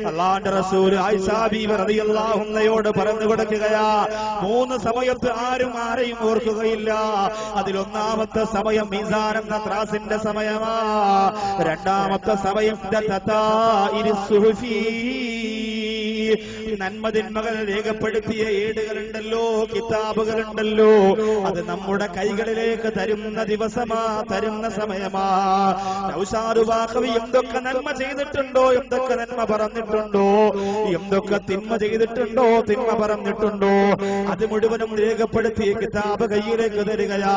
അല്ലാഹുവിന്റെ റസൂൽ ആയിഷാ ബീവി റളിയല്ലാഹു അൻഹയോട് പറഞ്ഞു കൊടുക്കുകയാ, 3 സമയത്ത് ആരും ആരെയും ഓർക്കുകയില്ല. അതിലൊന്നാമത്തെ സമയം മീസാൻ എന്ന ത്രാസിന്റെ സമയമാ. രണ്ടാമത്തെ സമയം നന്മതിന്മകൾ രേഖപ്പെടുത്തിയ ഏടുകളുണ്ടല്ലോ, കിതാബുകളുണ്ടല്ലോ, അത് നമ്മുടെ കൈകളിലേക്ക് തരുന്ന ദിവസമാ, തരുന്ന സമയമാ. നൗശാദ് വാഖവി എന്തൊക്കെ നന്മ ചെയ്തിട്ടുണ്ടോ, എന്തൊക്കെ നന്മ പറഞ്ഞിട്ടുണ്ടോ, എന്തൊക്കെ തിന്മ ചെയ്തിട്ടുണ്ടോ, തിന്മ പറഞ്ഞിട്ടുണ്ടോ, അത് മുഴുവനും രേഖപ്പെടുത്തിയ കിതാബ് കയ്യിലേക്ക് തരികയാ.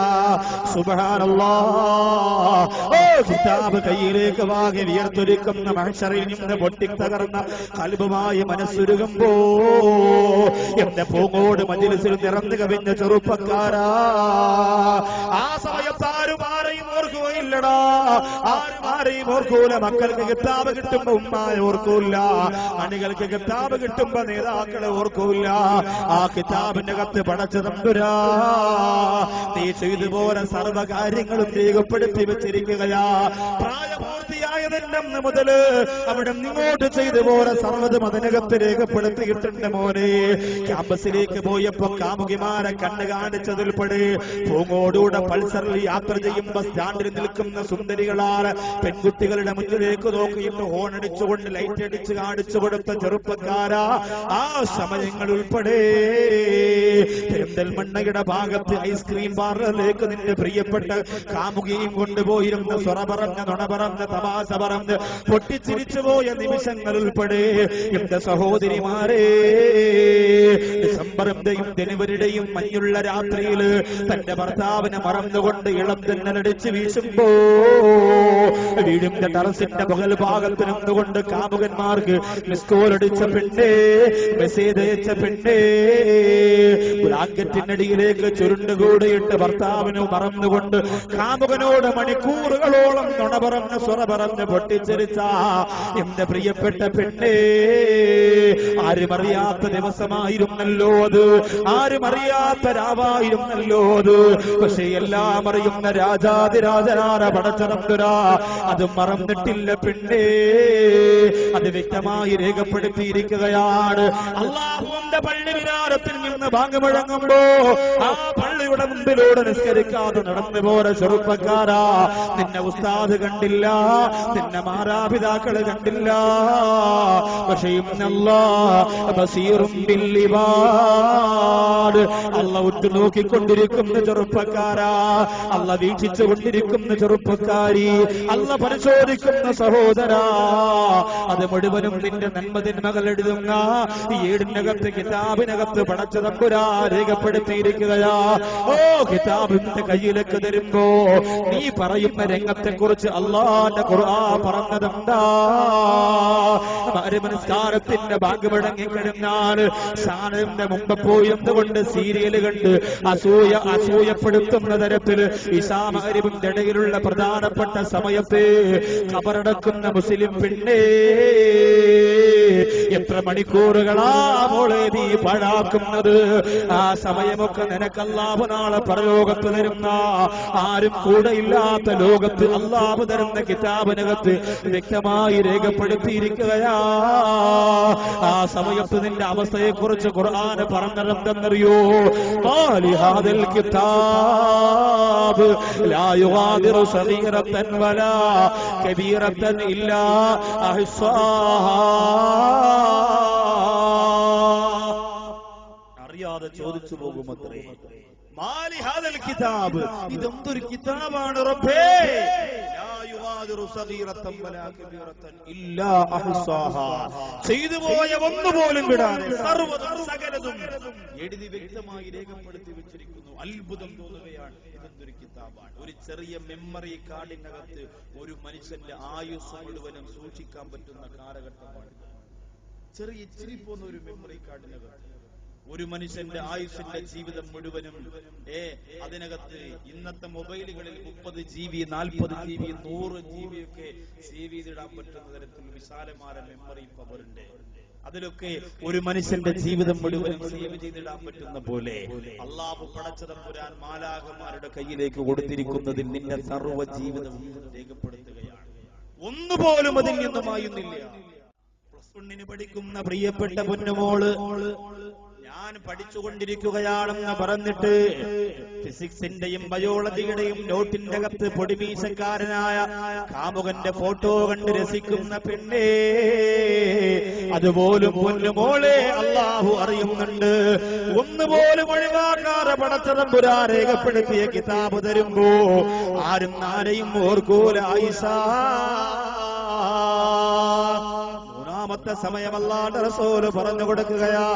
സുബ്ഹാനല്ലാഹ്. ഓ കിതാബ് കയ്യിലേക്ക് വാങ്ങി വിയർത്തൊരുക്കുന്ന മഹ്ശറിൽ നിന്ന് പൊട്ടിത്തകർന്ന ഖൽബുമായി മനസ്സുരുകുമ്പോ എന്റെ പൂങ്ങോട് മജ്‌ലിസിൽ നിറഞ്ഞു കവിഞ്ഞ ചെറുപ്പക്കാരാ, ആ സമയത്ത് ആരും ആരെയും ഓർക്കുകയില്ലടാ, ആരും ആരെയും ഓർക്കൂല. മക്കൾക്ക് കിതാബ് കിട്ടുമ്പോ ഉമ്മായെ ഓർക്കൂല, അണികൾക്ക് കിതാബ് കിട്ടുമ്പോ നേതാക്കളെ ഓർക്കൂല. ആ കിതാബിന്റെ കത്ത് പടച്ച തമ്പുരാ നീ ചെയ്തുപോലെ സർവ്വകാര്യങ്ങളും രേഖപ്പെടുത്തി വെച്ചിരിക്കുകയാ. പ്രായപൂർത്തിയായത് ആയതിന്റെ അന്ന് മുതല് അവിടെ ഇങ്ങോട്ട് ചെയ്തു പോലെ സർവ്വതും അതിനകത്ത് രേഖപ്പെടുത്തിയിട്ടുണ്ട് മോനെ. ക്യാമ്പസിലേക്ക് പോയപ്പോ കാമുകിമാരെ കണ്ണ് കാണിച്ചതുൾപ്പെടെ പൂങ്ങോടൂടെ പൾസറിൽ യാത്ര ചെയ്യുമ്പോ സ്റ്റാൻഡിൽ നിൽക്കുന്ന സുന്ദരികളാണ് പെൺകുട്ടികളുടെ മുന്നിലേക്ക് നോക്കിയിട്ട് ഹോൺ അടിച്ചുകൊണ്ട് ലൈറ്റ് അടിച്ച് കാണിച്ചു കൊടുത്ത ചെറുപ്പക്കാരാ, ആ സമയങ്ങൾ ഉൾപ്പെടെ പെരിന്തൽമണ്ണയുടെ ഭാഗത്ത് ഐസ്ക്രീം പാർലറിലേക്ക് നിന്റെ പ്രിയപ്പെട്ട കാമുകിയും കൊണ്ടുപോയിരുന്ന സ്വറ പറഞ്ഞ നുണ പറഞ്ഞ തമാശ പറഞ്ഞ് പൊട്ടിച്ചിരിച്ചു പോയ നിമിഷങ്ങൾ ഉൾപ്പെടെ എന്റെ സഹോദരിമാരെ, ഡിസംബറിന്റെയും ജനുവരിയുടെയും മഞ്ഞുള്ള രാത്രിയിൽ തന്റെ ഭർത്താവിനെ മറന്നുകൊണ്ട് ഇളം തെന്നലടിച്ച് വീശുമ്പോ വീടിന്റെ ടെറസിന്റെ മുകൾ ഭാഗത്ത് നിന്നുകൊണ്ട് കാമുകന്മാർക്ക് മിസ്കോൾ അടിച്ച പെണ്ണേ, മെസ്സേജ് അയച്ച പെണ്ണേ, ബ്ലാങ്കറ്റിനടിയിലേക്ക് ചുരുണ്ടുകൂടിയിട്ട് ഭർത്താവിനെ മറന്നുകൊണ്ട് കാമുകനോട് മണിക്കൂറുകളോളം നുണ പറഞ്ഞ് സ്വറ പറഞ്ഞ് പൊട്ടിച്ചെറിച്ച എന്റെ പ്രിയപ്പെട്ട പെണ്ണേ, ആരും അറിയാത്ത ദിവസമായിരുന്നല്ലോ അത്, ആരും അറിയാത്ത രാവായിരുന്നല്ലോ അത്. പക്ഷെ എല്ലാം അറിയുന്ന രാജാതിരാജനാര പടച്ചതമ്പുരാ അത് മറന്നിട്ടില്ല പെണ്ണേ, അത് വ്യക്തമായി രേഖപ്പെടുത്തിയിരിക്കുകയാണ്. അല്ലാഹുവിന്റെ പള്ളി വിരാരത്തിൽ നിന്ന് ബാങ്ക് മുഴങ്ങുമ്പോ ആ പള്ളിയുടെ മുമ്പിലൂടെ നിസ്കരിക്കാതെ നടന്നു പോരെ ചെറുപ്പക്കാരാ, നിന്നെ ഉസ്താദ് കണ്ടില്ല, നിന്നെ മാതാപിതാക്കള് കണ്ടില്ല. പക്ഷേ അല്ല ഉറ്റുനോക്കിക്കൊണ്ടിരിക്കുന്ന ചെറുപ്പക്കാരാ, അല്ല വീക്ഷിച്ചു കൊണ്ടിരിക്കുന്ന ചെറുപ്പക്കാരി, അല്ല പരിശോധിക്കുന്ന സഹോദരാ, അത് മുഴുവനും നിന്റെ നന്മതിന്മകൾ എഴുതുന്ന ഈ ഏടിനകത്ത് കിതാബിനകത്ത് പടച്ച തമ്പുരാ രേഖപ്പെടുത്തിയിരിക്കുകയാ. ഓ കിതാബിന്റെ കയ്യിലേക്ക് തരുമ്പോ നീ പറയുന്ന രംഗത്തെ കുറിച്ച് അല്ലാഹുവിന്റെ ഖുർആൻ പറഞ്ഞതെന്താ? നമസ്കാരത്തിന്റെ ബാങ്ക് മുഴങ്ങിക്കഴിഞ്ഞാൽ ഷാനിന്റെ മുമ്പ് പോയിരുന്നുകൊണ്ട് സീരിയൽ കണ്ട് അസൂയപ്പെടുത്തുന്ന തരത്തിൽ ഇശാ മഗ്‌രിബിന്റെ ഇടയിലുള്ള പ്രധാനപ്പെട്ട സമയത്ത് ഖബറടക്കുന്ന മുസ്ലിം പെണ്ണേ, എത്ര മണിക്കൂറുകളാ മോളെ നീ പാഴാക്കുന്നത്? ആ സമയമൊക്കെ നിനക്ക് അല്ലാഹു നാളെ പരലോകത്ത് തരുന്ന, ആരും കൂടെ ഇല്ലാത്ത ലോകത്ത് അല്ലാഹു തരുന്ന കിതാബിനകത്ത് വ്യക്തമായി രേഖപ്പെടുത്തിയിരിക്കുകയാ. ആ സമയത്ത് നിന്റെ അവസ്ഥയെ കുറിച്ച് ഖുർആൻ പറഞ്ഞതെന്തെന്നറിയോ? ഹാദിൽ കിതാബ് ലാ യുഗാദിറു സഗീറതൻ വലാ കബീറതൻ ഇല്ലാ അഹ്സാഹാ. അറിയാതെ ചോദിച്ചു പോകുമത്രേ, മാലി ഹാദൽ കിതാബ്, ഇതെന്തൊരു കിതാബാണ് റബ്ബേ, ലാ യുഗാദിറു സഗീറതൻ വലാ കബീറതൻ ഇല്ലാ അഹ്സാഹാ. ചെയ്തു പോയ ഒന്നുപോലും വിടാതെ സർവ്വതും സകലതും എഴുതി വ്യക്തമായി രേഖപ്പെടുത്തി വെച്ചിരിക്കുന്നു. അത്ഭുതം തോന്നുകയാണ്, ഇതെന്തൊരു കിതാബാണ്. ഒരു ചെറിയ മെമ്മറി കാർഡിനകത്ത് ഒരു മനുഷ്യന്റെ ആയുസ് മുഴുവനും സൂക്ഷിക്കാൻ പറ്റുന്ന കാലഘട്ടമാണ്. ചെറിയ ഇച്ചിരി പോകുന്ന ഒരു മെമ്മറി കാർഡിനകത്ത് ഒരു മനുഷ്യന്റെ ആയുഷിന്റെ ജീവിതം മുഴുവനും അതിനകത്ത് ഇന്നത്തെ മൊബൈലുകളിൽ 30 GB 40 GB 100 GB ഒക്കെ സേവ് ചെയ്തിടാൻ പറ്റുന്ന തരത്തിൽ വിശാലമായ മെമ്മറി പവർ ഉണ്ട്. അതിലൊക്കെ ഒരു മനുഷ്യന്റെ ജീവിതം മുഴുവനും സേവ് ചെയ്തിടാൻ പറ്റുന്ന പോലെ അല്ലാഹു പടച്ച തമ്പുരാൻ മാലാഖമാരുടെ കയ്യിലേക്ക് കൊടുത്തിരിക്കുന്നതിൽ നിന്റെ സർവ്വ ജീവിതവും രേഖപ്പെടുത്തുകയാണ്. ഒന്നുപോലും അതിൽ നിന്നുമായുന്നില്ല. പ്ലസ് 1 പഠിക്കുന്ന പ്രിയപ്പെട്ട പൊന്നുമോള്, ഞാൻ പഠിച്ചുകൊണ്ടിരിക്കുകയാണെന്ന് പറഞ്ഞിട്ട് ഫിസിക്സിന്റെയും ബയോളജിയുടെയും നോട്ടിന്റെ അകത്ത് പൊടിമീശക്കാരനായ കാമുകന്റെ ഫോട്ടോ കണ്ട് രസിക്കുന്ന പെണ്ണേ, അതുപോലും പൊന്നുമോളെ അല്ലാഹു അറിയുന്നുണ്ട്. ഒന്നുപോലും ഒഴിവാക്കാതെ പടച്ച തമ്പുരാൻ രേഖപ്പെടുത്തിയ കിതാബ് തരുമ്പോ ആരും ആരെയും ഓർക്കൂല. ആയിഷാ, മൂന്നാമത്തെ സമയം അല്ലാഹുവിന്റെ റസൂൽ പറഞ്ഞു കൊടുക്കുകയാ,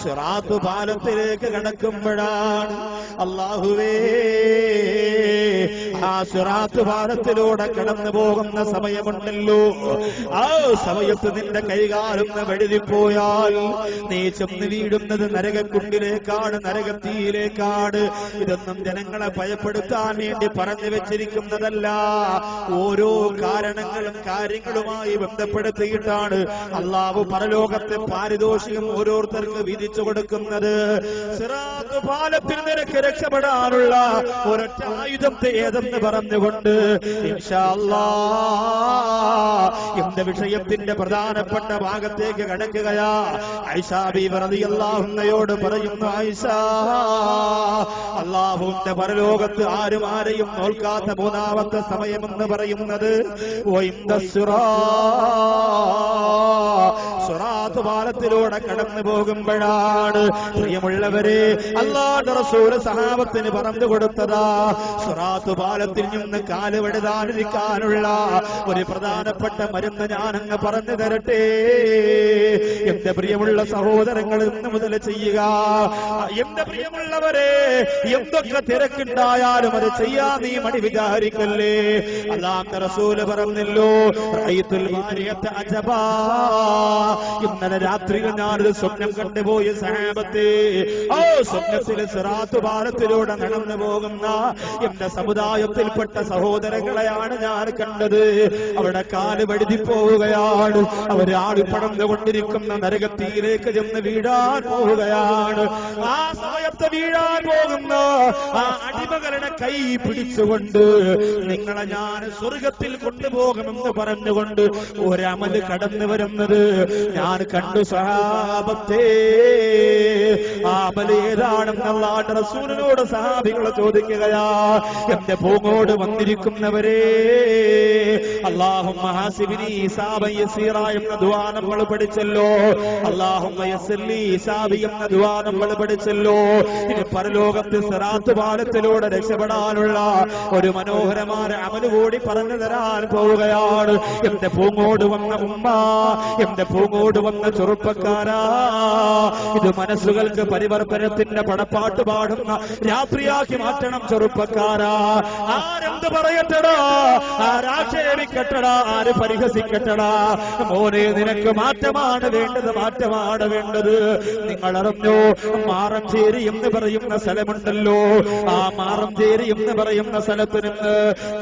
സിറാത്ത് പാലത്തിലേക്ക് കടക്കുമ്പോഴാണ് അല്ലാഹുവേ ആ സിറാത്ത് പാലത്തിലൂടെ കടന്നു പോകുന്ന സമയമുണ്ടല്ലോ, ആ സമയത്ത് നിന്റെ കൈകാലൊന്ന് വഴുതിപ്പോയാൽ നീ ചെന്ന് വീടുന്നത് നരകക്കുണ്ടിലേക്കാണ്, നരകത്തീയിലേക്കാണ്. ഇതൊന്നും ജനങ്ങളെ ഭയപ്പെടുത്താൻ വേണ്ടി പറഞ്ഞു വെച്ചിരിക്കുന്നതല്ല. ഓരോ കാരണങ്ങളും കാര്യങ്ങളുമായി ബന്ധപ്പെടുത്തിയിട്ടാണ് അള്ളാഹു പരലോകത്തെ പാരിതോഷികം ഓരോരുത്തർക്ക് വിധിച്ചു കൊടുക്കുന്നത്. സിറാത്ത് പാലത്തിൽ നിനക്ക് രക്ഷപ്പെടാനുള്ള ഒരൊറ്റ ആയുധത്തെ ഏതെന്ന് പറഞ്ഞുകൊണ്ട് ഇൻഷാ അല്ലാഹ് എന്റെ വിഷയത്തിന്റെ പ്രധാനപ്പെട്ട ഭാഗത്തേക്ക് കടക്കുകയാ. ആയിഷാ ബീവി റളിയല്ലാഹു അൻഹയോട് പറയുന്നു, ആയിഷാ, അല്ലാഹുവിന്റെ പരലോകത്ത് ആരും ആരെയും നോൽക്കാത്ത മൂന്നാമത്തെ സമയമെന്ന് പറയുന്നത് സിറാത്ത് പാലത്തിലൂടെ കടന്നു പോകുമ്പോഴാണ്. പ്രിയമുള്ളവരെ, അല്ലാഹുവിന്റെ റസൂൽ സഹാബത്തിന് പറഞ്ഞു കൊടുത്തതാ, സിറാത്ത് പാലത്തിൽ നിന്ന് കാല് വഴുതാതിരിക്കാനുള്ള ഒരു പ്രധാനപ്പെട്ട മരുന്ന് ഞാനങ്ങ് പറഞ്ഞു തരട്ടെ. എന്റെ പ്രിയമുള്ള സഹോദരങ്ങൾ, ഇന്ന് മുതൽ ചെയ്യുക. എന്റെ പ്രിയമുള്ളവരെ, എന്തൊക്കെ തിരക്കുണ്ടായാലും അത് ചെയ്യാൻ നീ മടി വിചാരിക്കല്ലേ. അല്ലാഹുവിന്റെ റസൂൽ പറഞ്ഞല്ലോ, റഅയ്തുൽ മാരിയത അജബാ, ഇന്നലെ രാത്രിയിൽ ഞാനൊരു സ്വപ്നം കണ്ടുപോയി സഹാബത്തെ. ആ സ്വപ്നത്തിൽ സിറാത്ത് പാലത്തിലൂടെ നടന്നു പോകുന്ന എന്റെ സമുദായത്തിൽപ്പെട്ട സഹോദരങ്ങളെയാണ് ഞാൻ കണ്ടത്. അവിടെ കാല് വഴുതി പോവുകയാണ്. അവരാടിപ്പടർന്നുകൊണ്ടിരിക്കുന്ന നരകത്തിയിലേക്ക് ചെന്ന് വീഴാൻ പോവുകയാണ്. ആ സമയത്ത് വീഴാൻ പോകുന്ന ആ അടിമകളുടെ കൈ പിടിച്ചുകൊണ്ട് നിങ്ങളെ ഞാൻ സ്വർഗത്തിൽ കൊണ്ടുപോകുമെന്ന് പറഞ്ഞുകൊണ്ട് ഒരമല് കടന്നു വരുന്നത് ഞാൻ കണ്ടു സഹാബത്തെ. ആ അമല് ഏതാണെന്ന് അല്ലാഹുവിന്റെ റസൂലിനോട് സഹാബികൾ ചോദിക്കുകയാ. എന്റെ പൂങ്ങോട് വന്നിരിക്കുന്നവരെ, അല്ലാഹുമ്മ ഹാസിബിനി ഹിസാബൻ യസീറാ എന്ന ദുആ നമ്മൾ പഠിച്ചല്ലോ. അല്ലാഹുമ്മ യസ്സിർലി ഹിസാബി എന്ന ദുആ നമ്മൾ പഠിച്ചല്ലോ. ഇനി പരലോകത്ത് സിറാത്ത് പാലത്തിലൂടെ രക്ഷപ്പെടാനുള്ള ഒരു മനോഹരമായ അമല് കൂടി പറഞ്ഞു തരാൻ പോവുകയാണ്. എന്റെ പൂങ്ങോട് വന്ന ഉമ്മ, എന്റെ പൂങ്ങോട് വന്ന ചെറുപ്പക്കാരാ, ഇത് മനസ്സുകൾക്ക് പരിവർത്തനത്തിന്റെ പടപ്പാട്ട് പാടുന്ന രാത്രിയാക്കി മാറ്റണം ചെറുപ്പക്കാരാ. ആരെന്ത് പറയട്ടടാ, ആരാക്ഷേപിക്കട്ടടാ, ആര് പരിഹസിക്കട്ടടാ, മോനെ നിനക്ക് മാറ്റമാണ് വേണ്ടത്, മാറ്റമാണ് വേണ്ടത്. നിങ്ങൾ അറിഞ്ഞോ, മാറഞ്ചേരി എന്ന് പറയുന്ന സ്ഥലമുണ്ടല്ലോ, ആ മാറഞ്ചേരി എന്ന് പറയുന്ന സ്ഥലത്ത് നിന്ന്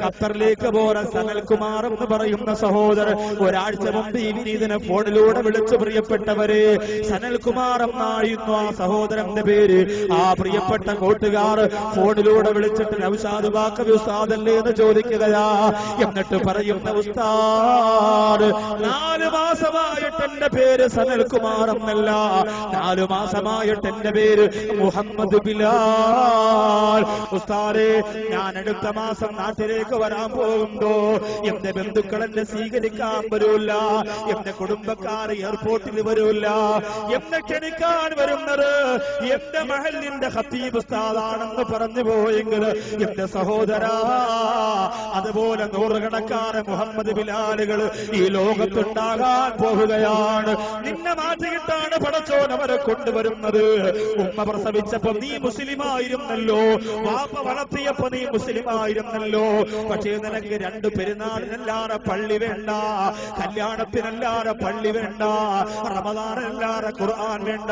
ഖത്തറിലേക്ക് പോയ സനൽകുമാർ എന്ന് പറയുന്ന സഹോദരൻ ഒരാഴ്ച മുമ്പ് ഈ വിനീതനെ ഫോണിലൂടെ വിളിച്ചു. പ്രിയപ്പെട്ടവരെ, സനൽകുമാർ എന്നായിരുന്നു ആ സഹോദരന്റെ പേര്. ആ പ്രിയപ്പെട്ട കൂട്ടുകാർ ഫോണിലൂടെ വിളിച്ചിട്ട് നൗഷാദ് ബാക്കവി ഉസ്താദല്ലേ എന്ന് ചോദിക്കുകയാ. എന്നിട്ട് പറയുന്ന, ഉസ്താദ് 4 മാസമായിട്ട് എന്റെ പേര് സനൽകുമാർ എന്നല്ല, 4 മാസമായിട്ട് എന്റെ പേര് മുഹമ്മദ് ബിലാൽ. ഉസ്താദേ, ഞാൻ അടുത്ത മാസം നാട്ടിലേക്ക് വരാൻ പോകുമ്പോ എന്റെ ബന്ധുക്കൾ എന്നെ സ്വീകരിക്കാൻ വരൂല്ല, എന്റെ കുടുംബക്കാർ എയർപോർട്ടിൽ വരൂല്ല. എന്നെ ക്ഷണിക്കാൻ വരുന്നത് എന്റെ മഹല്ലിന്റെ ഖത്തീബ് ഉസ്താദാണെന്ന് പറഞ്ഞു പോയെങ്കിൽ എന്റെ സഹോദരാ, അതുപോലെ നൂറുകണക്കാണ് മുഹമ്മദ് ബിലാലുകൾ ഈ ലോകത്തുണ്ടാകാൻ പോവുകയാണ്. നിന്നെ മാറ്റിയിട്ടാണ് പടച്ചോൻ അവരെ കൊണ്ടുവരുന്നത്. ഉമ്മ പ്രസവിച്ചപ്പോ നീ മുസ്ലിമായിരുന്നല്ലോ, വാപ്പ വളർത്തിയപ്പോ നീ മുസ്ലിമായിരുന്നല്ലോ. പക്ഷേ നിനക്ക് 2 പെരുന്നാളിനല്ലാതെ പള്ളി വേണ്ട, കല്യാണത്തിനല്ലാതെ പള്ളി വേണ്ട, റമദാനല്ലാതെ ഖുർആൻ വേണ്ട.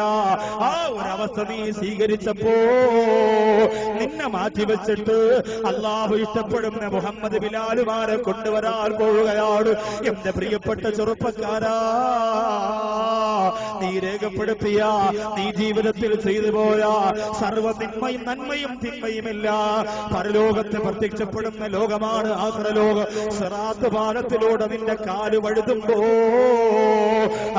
ആ ഒരവസ്ഥ നീ സ്വീകരിച്ചപ്പോ നിന്നെ മാറ്റിവെച്ചിട്ട് അല്ലാഹു ഇഷ്ടപ്പെടുന്ന മുഹമ്മദ് ബിലാലുമാരെ കൊണ്ടുവരാൻ പോവുകയാണ്. എന്റെ പ്രിയപ്പെട്ട ചെറുപ്പക്കാരാ, നീ രേഖപ്പെടുത്തിയ, നീ ജീവിതത്തിൽ ചെയ്തു പോയ സർവ്വ തിന്മയും നന്മയും തിന്മയുമില്ല പരലോകത്ത് പ്രത്യക്ഷപ്പെടുന്ന ലോകമാണ് ആഖിറലോകം. സിറാത്ത് പാലത്തിലൂടെ നിന്റെ കാല് വഴുതുമ്പോ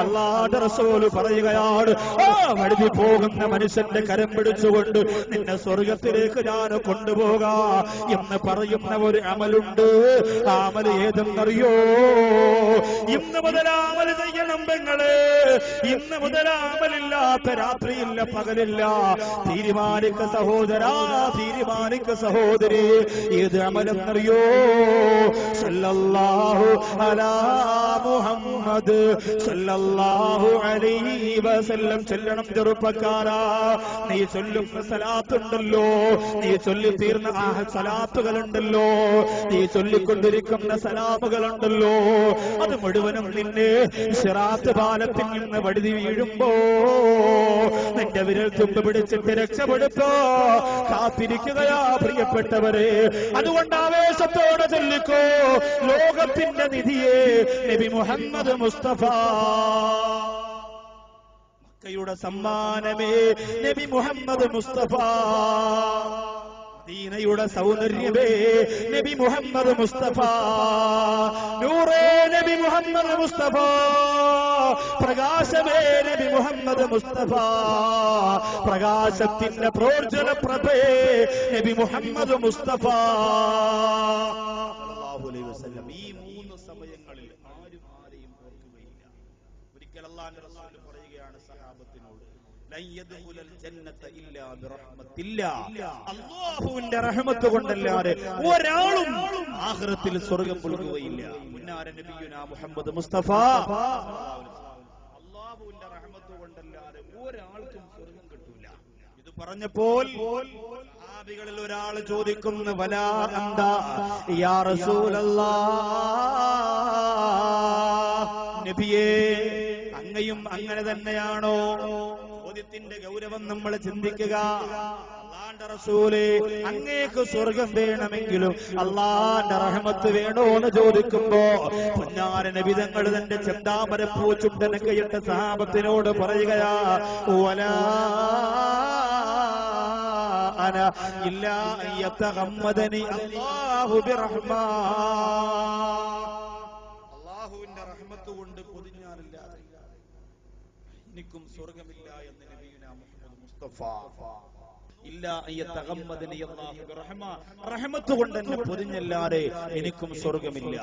അല്ലാഹുവിന്റെ റസൂൽ പറയുകയാണ്, ആ വഴുതി പോകുന്ന മനുഷ്യന്റെ കരം പിടിച്ചുകൊണ്ട് നിന്നെ സ്വർഗത്തിലേക്ക് ഞാൻ കൊണ്ടുപോകാ എന്ന് പറയുന്ന ഒരു അമലുണ്ട്. ആ അമല് ഏതെന്നറിയോ? ഇന്ന് മുതൽ അമല് ചെയ്യണം പെങ്ങളെ. ഇന്ന് മുതൽ അമലില്ലാത്ത രാത്രിയില്ല, പകലില്ല. തീരുമാനിക്ക സഹോദരാ, തീരുമാനിക്ക സഹോദരി. ഏത് അമലെന്നറിയോ? സല്ലല്ലാഹു അലാ മുഹമ്മദ് സല്ലല്ലാഹു അലൈഹി വസല്ലം ചൊല്ലണം. ചെറുപ്പക്കാരാ, നീ ചൊല്ലുന്ന സലാത്തുണ്ടല്ലോ, നീ ചൊല്ലി തീർന്ന ആ സലാത്തുകളുണ്ടല്ലോ, നീ ചൊല്ലിക്കൊണ്ടിരിക്കുന്ന സലാമുകളുണ്ടല്ലോ, അത് മുഴുവനും നിന്നെ സിറാത്ത് പാലത്തിൽ നിന്ന് വഴുതി വീഴുമ്പോ നിന്റെ വിരൽ തുമ്പ് പിടിച്ചിട്ട് രക്ഷപ്പെടുത്തോ കാത്തിരിക്കുകയാ പ്രിയപ്പെട്ടവരെ. അതുകൊണ്ട് ആവേശത്തോടെ ചൊല്ലിക്കോ, ലോകത്തിന്റെ നിധിയെ നബി മുഹമ്മദ് മുസ്തഫ, മക്കയുടെ സമ്മാനമേ നബി മുഹമ്മദ് മുസ്തഫ, മദീനയുടെ സൗന്ദര്യമേ നബി മുഹമ്മദ് മുസ്തഫ, നൂറേ നബി മുഹമ്മദ് മുസ്തഫ, പ്രകാശമേ നബി മുഹമ്മദ് മുസ്തഫ, പ്രകാശത്തിന്റെ പ്രോജ്വല പ്രഭേ നബി മുഹമ്മദ് മുസ്തഫ സല്ലല്ലാഹു അലൈഹി വസല്ലം. ഈ മൂന്ന് സമയങ്ങളിൽ ആരും ആരെയും ഓർക്കുകയില്ല. ഒരിക്കൽ അല്ലാഹുവിന്റെ റസൂൽ പറയുകയാണ് സഹാബത്തിനോട്, ലൻ യദ്ഖുലൽ ജന്നത ഇല്ലാ ബിറഹ്മത്തില്ലാ, അല്ലാഹുവിന്റെ റഹ്മത്ത് കൊണ്ടല്ലാതെ ഒരാളും ആഖിറത്തിൽ സ്വർഗ്ഗം പുൽകുകയില്ല. മുന്നാര നബിയുനാ മുഹമ്മദ് മുസ്തഫ, അല്ലാഹുവിന്റെ റഹ്മത്ത് കൊണ്ടല്ലാതെ ഒരാൾക്കും സ്വർഗ്ഗം കിട്ടൂല. ഇത് പറഞ്ഞപ്പോൾ സഹാബികളിൽ ഒരാൾ ചോദിക്കുന്നു, വലാ അന്ത യാ റസൂലല്ലാഹ്, നബിയേ അങ്ങയും അങ്ങനെ തന്നെയാണോ? ചോദ്യത്തിന്റെ ഗൗരവം നമ്മൾ ചിന്തിക്കുക. അല്ലാഹുവിന്റെ റസൂലേ, അങ്ങേക്ക് സ്വർഗം വേണമെങ്കിലും അല്ലാഹുവിന്റെ റഹ്മത്ത് വേണോ എന്ന് ചോദിക്കുമ്പോ പൊന്നാര നബി തങ്ങൾ തന്റെ ചെന്താമരപ്പൂ ചുണ്ടനൊക്കെ ഇട്ട സഹാബത്തിനോട് പറയുകയാ, വലാ അന ഇല്ലാ അൻ യതഗമ്മദനി അല്ലാഹു ബിറഹ്മാ, അല്ലാഹുവിന്റെ റഹ്മത്ത് കൊണ്ട് പൊതിഞ്ഞാലല്ലാതെ എനിക്കും സ്വർഗമില്ല എന്ന് നബിയുനാ മുഹമ്മദ് മുസ്തഫ. ഇല്ലാ അൻ യതഗമ്മദനി അല്ലാഹു ബിറഹ്മാ, റഹ്മത്ത് കൊണ്ട് എന്നെ പൊതിഞ്ഞല്ലാതെ എനിക്കും സ്വർഗമില്ല.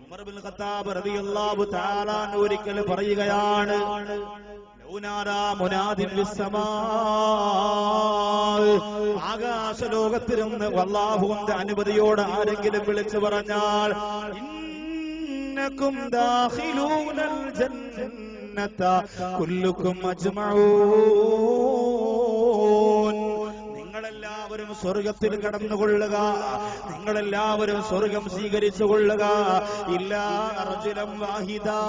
ഉമർ ഇബ്നുൽ ഖത്താബ് റളിയല്ലാഹു തആല അൻഹു ഒരിക്കൽ പറയുകയാണ്, ലൗനാരാ മുനാദിൻ ഫിസ്സമാ, ആകാശലോകത്തിൽ നിന്ന് അല്ലാഹുവിന്റെ അനുമതിയോടെ ആരെങ്കിലും വിളിച്ചു പറഞ്ഞാൽ, ഇന്നകും ദാഖിലൂനൽ ജന്നത കുല്ലുകും അജ്മഊൻ, നിങ്ങളെല്ലാവരും സ്വർഗത്തിൽ കടന്നുകൊള്ളുക, നിങ്ങളെല്ലാവരും സ്വർഗം സ്വീകരിച്ചു കൊള്ളുക, ഇല്ലാ റജുലൻ വാഹിദാ,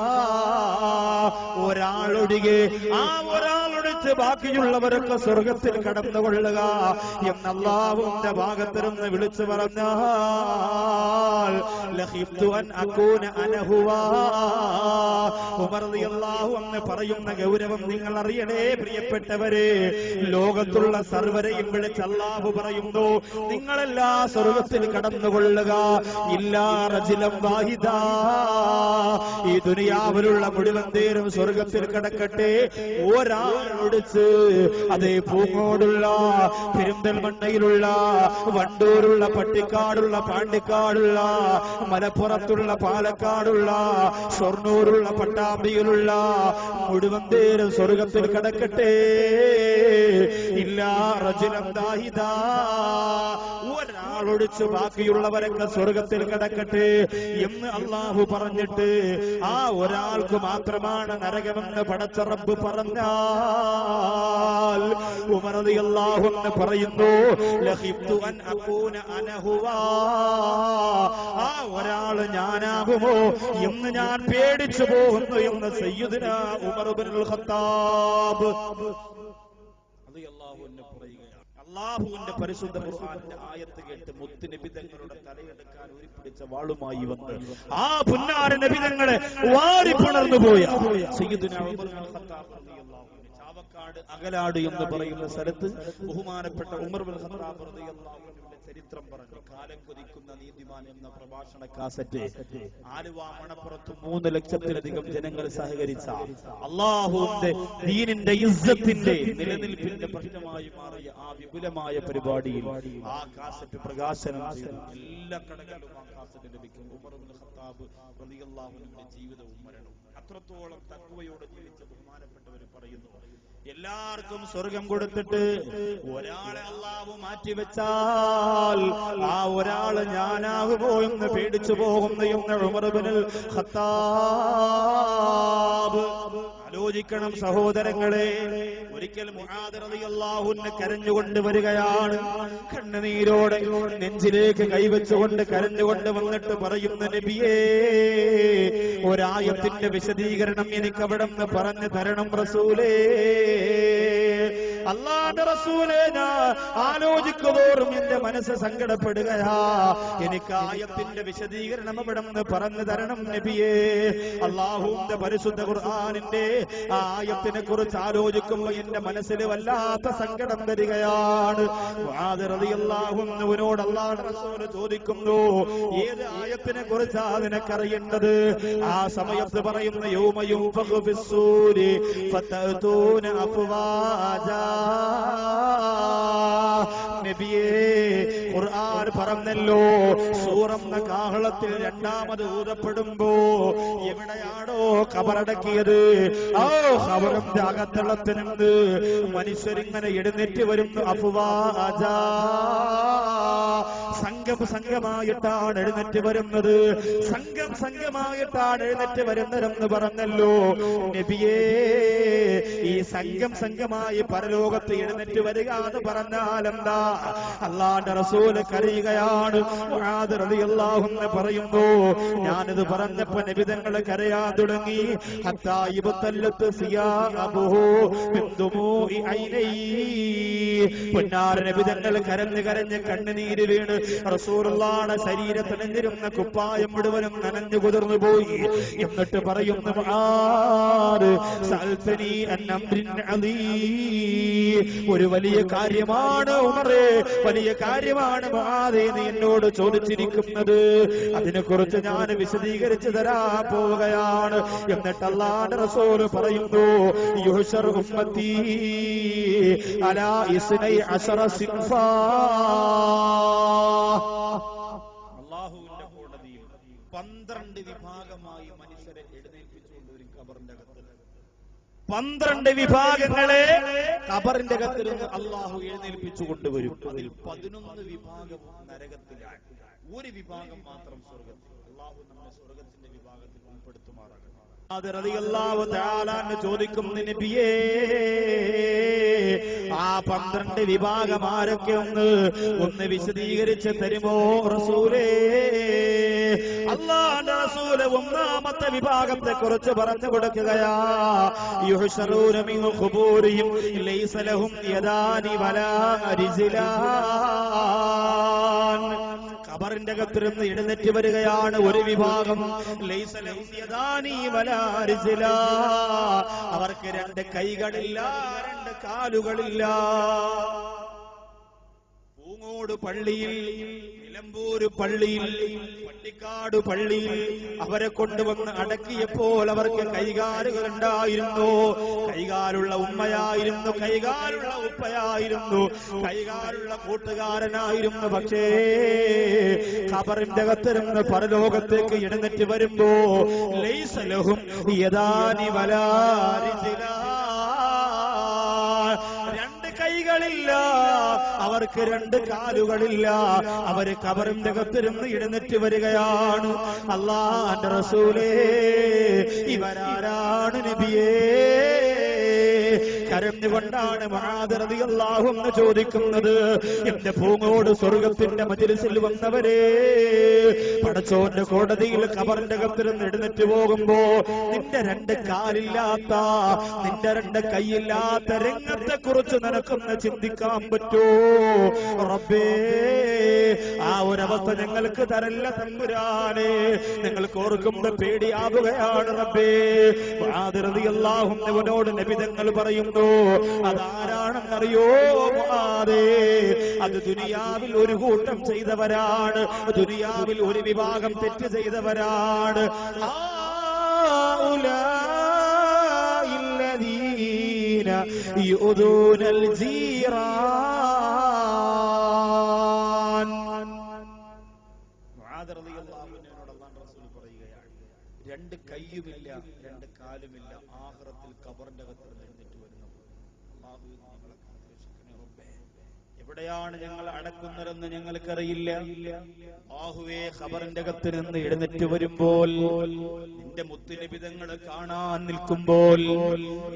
ഒരാളൊഴികെ, ആ ഒരാളൊഴിച്ച് ബാക്കിയുള്ളവരൊക്കെ സ്വർഗത്തിൽ കടന്നുകൊള്ളുക എന്ന് അല്ലാഹുവിന്റെ ഭാഗത്തിരുന്ന് വിളിച്ചു പറഞ്ഞാൽ ലഖിഫ്തു അൻ അകൂന അന ഹുവാ, ഉമർ റളിയല്ലാഹു അൻഹു പറയുന്ന ഗൗരവം നിങ്ങൾ അറിയണേ പ്രിയപ്പെട്ടവരെ. ലോകത്തുള്ള സർവരെയും വിളിച്ച് അല്ലാഹു പറയുന്നു, നിങ്ങളെല്ലാ സ്വർഗത്തിൽ കടന്നുകൊള്ളുക, ഇല്ലാ റജുലൻ വാഹിദാ, ഈ ദുനിയാവിലുള്ള മുഴുവൻ പേരും സ്വർഗത്തിൽ കടക്കട്ടെ, ഒരാളൊടിച്ച്, അതേ പൂങ്ങോടുള്ള, പെരിന്തൽമണ്ണയിലുള്ള, വണ്ടൂരുള്ള, പട്ടിക്കാടുള്ള, പാണ്ടിക്കാടുള്ള, മലപ്പുറത്തുള്ള, പാലക്കാടുള്ള, ഷൊർണൂരുള്ള, പട്ടാമ്പിയിലുള്ള മുഴുവൻ പേരും സ്വർഗത്തിൽ കടക്കട്ടെ, ഇല്ലാ റജുലൻ വാഹിദാ, ഒരാളൊടിച്ച് ബാക്കിയുള്ളവരൊക്കെ സ്വർഗത്തിൽ കടക്കട്ടെ എന്ന് അല്ലാഹു പറഞ്ഞിട്ട് ആ ഒരാൾക്ക് മാത്രമാണ് നരകമെന്ന് പടച്ച റബ്ബ് പറഞ്ഞാൽ ഉമർ റളിയല്ലാഹു അൻഹു പറയുന്നു, ലഖിഫ്തു അൻ അകൂന അന ഹുവാ, ആ ഒരാൾ ഞാനാകുമോ എന്ന് ഞാൻ പേടിച്ചു പോകുന്നു എന്ന് സയ്യിദുനാ ഉമർ ഇബ്നുൽ ഖത്താബ് റളിയല്ലാഹു അൻഹു പറയുകയാണ്. അല്ലാഹുവിന്റെ പരിശുദ്ധ ഖുർആനിന്റെ ആയത്ത് കേട്ട് മുത്ത് നബി തങ്ങളുടെ തലയെടുക്കാൻ ഉരുപ്പിടിച്ച വാളുമായി വന്ന് ആ പുന്നാര നബി തങ്ങളെ വാരി പുണർന്നു പോയ സയ്യിദുനാ ഉമർ ഇബ്നുൽ ഖത്താബ് റളിയല്ലാഹു അൻഹു ചാവക്കാട് അകലാട് എന്ന് പറയുന്ന സ്ഥലത്ത് ബഹുമാനപ്പെട്ട ഉമർ ഇബ്നുൽ ഖത്താബ് റളിയല്ലാഹു അൻഹുവിന്റെ ചരിത്രം പറഞ്ഞു. കാലം കൊതിക്കുന്ന നീതിമാൻ എന്ന പ്രഭാഷണ കാസറ്റ് ആലുവ മണപ്പുറത്ത് 3 ലക്ഷത്തിലധികം ജനങ്ങൾ സഹകരിച്ച അള്ളാഹുവിന്റെ ദീനിന്റെ ഇസ്സത്തിന്റെ നിലനിൽപ്പിന്റെ പ്രശ്നമായി മാറിയ ആ വിപുലമായ പരിപാടിയിൽ ആ കാസറ്റ് പ്രകാശനം ചെയ്തു. എല്ലാ കടകളിലും ആ കാസറ്റ് ലഭിക്കും. ഉമർ ഇബ്നു ഖത്താബ് റളിയല്ലാഹു അൻഹുവിന്റെ ജീവിതവും മരണവും അത്രത്തോളം തഖ്വയോടെ ജീവിച്ച ബഹുമാനപ്പെട്ടവർ പറയുന്നു, എല്ലാവർക്കും സ്വർഗം കൊടുത്തിട്ട് ഒരാളെ അല്ലാഹു മാറ്റിവെച്ചാൽ ആ ഒരാള് ഞാനാകുമോ എന്ന് പേടിച്ചു പോകുന്നു എന്ന് ഉമർ ഇബ്നുൽ ഖത്താബ്. ആലോചിക്കണം സഹോദരങ്ങളെ. ഒരിക്കൽ മുആദ് റളിയല്ലാഹു അൻഹു കരഞ്ഞുകൊണ്ട് വരികയാണ്. കണ്ണുനീരോടെ നെഞ്ചിലേക്ക് കൈവച്ചുകൊണ്ട് കരഞ്ഞുകൊണ്ട് വന്നിട്ട് പറയുന്ന നബിയേ, ഒരായത്തിന്റെ വിശദീകരണം എനിക്ക് അവിടെ നിന്ന് പറഞ്ഞു തരണം റസൂലേ. അല്ലാഹുവിന്റെ റസൂലേ, ഞാൻ ആലോചിക്കുമ്പോഴും എന്റെ മനസ്സ് സങ്കടപ്പെടുകയാ. എനിക്ക് ആയത്തിന്റെ വിശദീകരണം അവിടെ നിന്ന് പറഞ്ഞു തരണം നബിയേ. അല്ലാഹുവിന്റെ പരിശുദ്ധ ഖുർആനിന്റെ ആയത്തിനെ കുറിച്ച് ആലോചിക്കുമ്പോൾ എന്റെ മനസ്സിൽ വല്ലാത്ത സങ്കടം വരികയാണ്. മുആദ് റളിയല്ലാഹു അൻഹുവിനോട് അല്ലാഹുവിന്റെ റസൂൽ ചോദിക്കുന്നു, ഏത് ആയത്തിനെ കുറിച്ചാ നിനക്കറിയേണ്ടത്? ആ സമയത്ത് പറയുന്ന യൗമ യുൻഫഖു ഫിസ്സൂരി ഫതഅതൂന അഫ്വാജാ. നബിയേ, ഖുർആൻ പറഞ്ഞല്ലോ, സൂറെന്ന കാഹളത്തിൽ രണ്ടാമത് ഊതപ്പെടുമ്പോ എവിടെയാണോ ഖബറടക്കിയത് ആ ഖബറിന്റെ അകത്തളത്തിൽ നിന്ന് മനുഷ്യരിങ്ങനെ എഴുന്നേറ്റ് വരുന്നു. അഫ്വാജാ, സംഘം സംഘമായിട്ടാണ് എഴുന്നേറ്റ് വരുന്നത്. സംഘം സംഘമായിട്ടാണ് എഴുന്നേറ്റ് വരുന്നതെന്ന് പറഞ്ഞല്ലോ നബിയേ. ഈ സംഘം സംഘമായി പരലോകത്ത് എഴുന്നേറ്റ് വരിക എന്ന് പറഞ്ഞാൽ എന്താ? അല്ലാഹുവിന്റെ റസൂല് കരയുകയാണ്. മുആദ് റളിയല്ലാഹു അൻഹു പറയുന്നു, ഞാനിത് പറഞ്ഞപ്പോ നബി തങ്ങൾ കരയാൻ തുടങ്ങി. ഹത്താ ഇബ്തല്ലത്ത് സിയാബുഹു മിൻ ദുമൂഇ ഐനൈഹി. പൊന്നാര നബി തങ്ങൾ കരഞ്ഞ് കരഞ്ഞ് കണ്ണുനീര് വീണ് റസൂലുള്ളാഹിയുടെ ശരീരത്തിൽ നിന്നിരുന്ന കുപ്പായം മുഴുവനും നനഞ്ഞു കുതിർന്നു പോയി. എന്നിട്ട് പറയുന്നു, മുആദ് സഅൽതനി അൻ അംരിൻ അദീം. ഒരു വലിയ കാര്യമാണ് ഉമറേ, വലിയ കാര്യമാണ് മുആദേ നീ എന്നോട് ചോദിച്ചിരിക്കുന്നത്. അതിനെക്കുറിച്ച് ഞാൻ വിശദീകരിച്ചു തരാൻ പോവുകയാണ്. എന്നിട്ട് അല്ലാഹുവിന്റെ റസൂൽ പറയുന്നു, യുഹ്ശറു ഉമ്മത്തി അലാ ഇസ്നൈ അശറ സിൻഫാ. അല്ലാഹുവിന്റെ കോടതിയിൽ 12 വിഭാഗമായി മനുഷ്യരെ എഴുന്നേൽപ്പിച്ചുകൊണ്ടുവരും ഖബറിന്റെ അകത്ത്. 12 വിഭാഗങ്ങളെ ഖബറിന്റെ അകത്തിൽ നിന്ന് അല്ലാഹു എഴുന്നേൽപ്പിച്ചു കൊണ്ടുവരും. അതിൽ 11 വിഭാഗവും നരകത്തിലാണ്, ഒരു വിഭാഗം മാത്രം സ്വർഗത്തിൽ. അല്ലാഹു നമ്മെ സ്വർഗത്തിന്റെ വിഭാഗത്തിൽ ഉൾപ്പെടുത്തുമാറാകട്ടെ. അത് റളിയല്ലാഹു തആല ചോദിക്കുന്നു, നബിയേ, ആ 12 വിഭാഗം ആരൊക്കെ ഒന്ന് വിശദീകരിച്ച് തരുമോ റസൂലേ? അല്ലാഹുവിന്റെ റസൂൽ ഒന്നാമത്തെ വിഭാഗത്തെ കുറിച്ച് പറഞ്ഞു കൊടുക്കുകയാ. യുഹ്ശറൂന മിൻ ഖുബൂരിഹിം ലൈസ ലഹും യദാനി വലാ റിജ്ലാൻ. ഖബറിന്റെ അകത്തിരുന്ന് എഴുന്നേറ്റ് വരികയാണ് ഒരു വിഭാഗം. ലൈസ ലഹും യദാനി വലാ റിജ്ലാ. അവർക്ക് 2 കൈകളില്ല, 2 കാലുകളില്ല. പൂങ്ങോട് പള്ളിയിൽ, നിലമ്പൂര് പള്ളിയിൽ, പട്ടിക്കാട് പള്ളിയിൽ അവരെ കൊണ്ടുവന്ന് അടക്കിയപ്പോൾ അവർക്ക് കൈകാലുകൾ ഉണ്ടായിരുന്നു. കൈകാലുള്ള ഉമ്മയായിരുന്നു, കൈകാലുള്ള ഉപ്പയായിരുന്നു, കൈകാലുള്ള കൂട്ടുകാരനായിരുന്നു. പക്ഷേ ഖബറിന്റെ അകത്തിരുന്ന് പരലോകത്തേക്ക് എഴുന്നേറ്റ് വരുമ്പോ ലൈസ ലഹും യദാനി വലാ റിജ്ലാ. 2 കൈകളില്ല, അവർക്ക് 2 കാലുകളില്ല. അവര് ഖബറിന്റെ അകത്തിരുന്ന് എഴുന്നേറ്റ് വരികയാണ്. അല്ലാഹുവിന്റെ റസൂലേ, ഇവരാരാണ് നബിയേ? കരഞ്ഞുകൊണ്ടാണ് മുആദ് റളിയല്ലാഹു അൻഹു ചോദിക്കുന്നത്, എന്റെ പൂങ്ങോട് സ്വർഗത്തിന്റെ മജ്‌ലിസിൽ വന്നവരെ, പടച്ചോന്റെ കോടതിയിൽ ഖബറിന്റെ അകത്തിരുന്ന് എഴുന്നേറ്റ് പോകുമ്പോ നിന്റെ 2 കാലില്ലാത്ത, നിന്റെ 2 കൈയില്ലാത്ത രംഗത്തെ കുറിച്ച് നിനക്കൊന്ന് ചിന്തിക്കാൻ പറ്റോ റബ്ബേ? ആ ഒരവസ്ഥ ഞങ്ങൾക്ക് തരല്ല തമ്പുരാനെ. ഞങ്ങൾക്ക് ഓർക്കുമ്പോ പേടിയാവുകയാണ് റബ്ബേ. മുആദ് റളിയല്ലാഹു അൻഹുവിനോട് നബി തങ്ങൾ പറയുന്നു, അതാരാണെന്നറിയോ മുആദേ? അത് ദുനിയാവിൽ ഒരു കൂട്ടം ചെയ്തവരാണ്, ദുനിയാവിൽ ഒരു വിഭാഗം തെറ്റ് ചെയ്തവരാണ്. ുല്ലദീന യുദൂനൽ ജീറാൻ. മുആദ് റളിയല്ലാഹു അൻഹുവിനോട് അല്ലാഹുവിന്റെ റസൂൽ പറയുകയാണ്, രണ്ട് കൈയുമില്ല, രണ്ട് കാലുമില്ല, ആഖിറത്തിൽ ഖബറിന്റെ അകത്ത് എഴുന്നേറ്റ് വരുന്നപ്പോൾ അല്ലാഹു ഞങ്ങളെ കാത്തുരക്ഷിക്കണേ റബ്ബേ. എവിടെയാണ് ഞങ്ങൾ അടക്കുന്നതെന്ന് ഞങ്ങൾക്കറിയില്ല. അല്ലാഹുവേ, ഖബറിന്റെ അകത്ത് നിന്ന് എഴുന്നേറ്റ് വരുമ്പോൾ നിന്റെ മുത്തുനിബിതങ്ങൾ കാണാൻ നിൽക്കുമ്പോൾ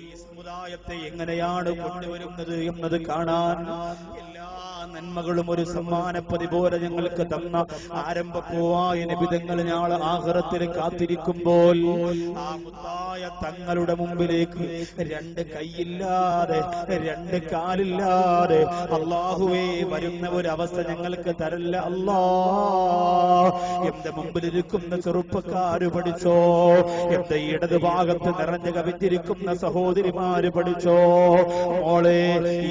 ഈ സമുദായത്തെ എങ്ങനെയാണ് കൊണ്ടുവരുന്നത് എന്നത് കാണാൻ എല്ലാ നന്മകളും ഒരു സമ്മാനപ്പതി പോലെ ഞങ്ങൾക്ക് തന്ന ആരംഭപ്പൂവായ നബിതങ്ങൾ നാളെ ആഖിറത്തിൽ കാത്തിരിക്കുമ്പോൾ ആ മുത്തായ തങ്ങളുടെ മുമ്പിലേക്ക് രണ്ട് കൈയില്ലാതെ രണ്ട് കാലില്ലാതെ അല്ലാഹുവേ വരുന്ന ഒരു അവസ്ഥ ഞങ്ങൾക്ക് തരല്ല അല്ലാ. എന്റെ മുമ്പിലിരിക്കുന്ന ചെറുപ്പക്കാര് പഠിച്ചോ, എന്റെ ഇടത് ഭാഗത്ത് നിറഞ്ഞു കവിഞ്ഞിരിക്കുന്ന സഹോദരിമാര് പഠിച്ചോ, മോളെ,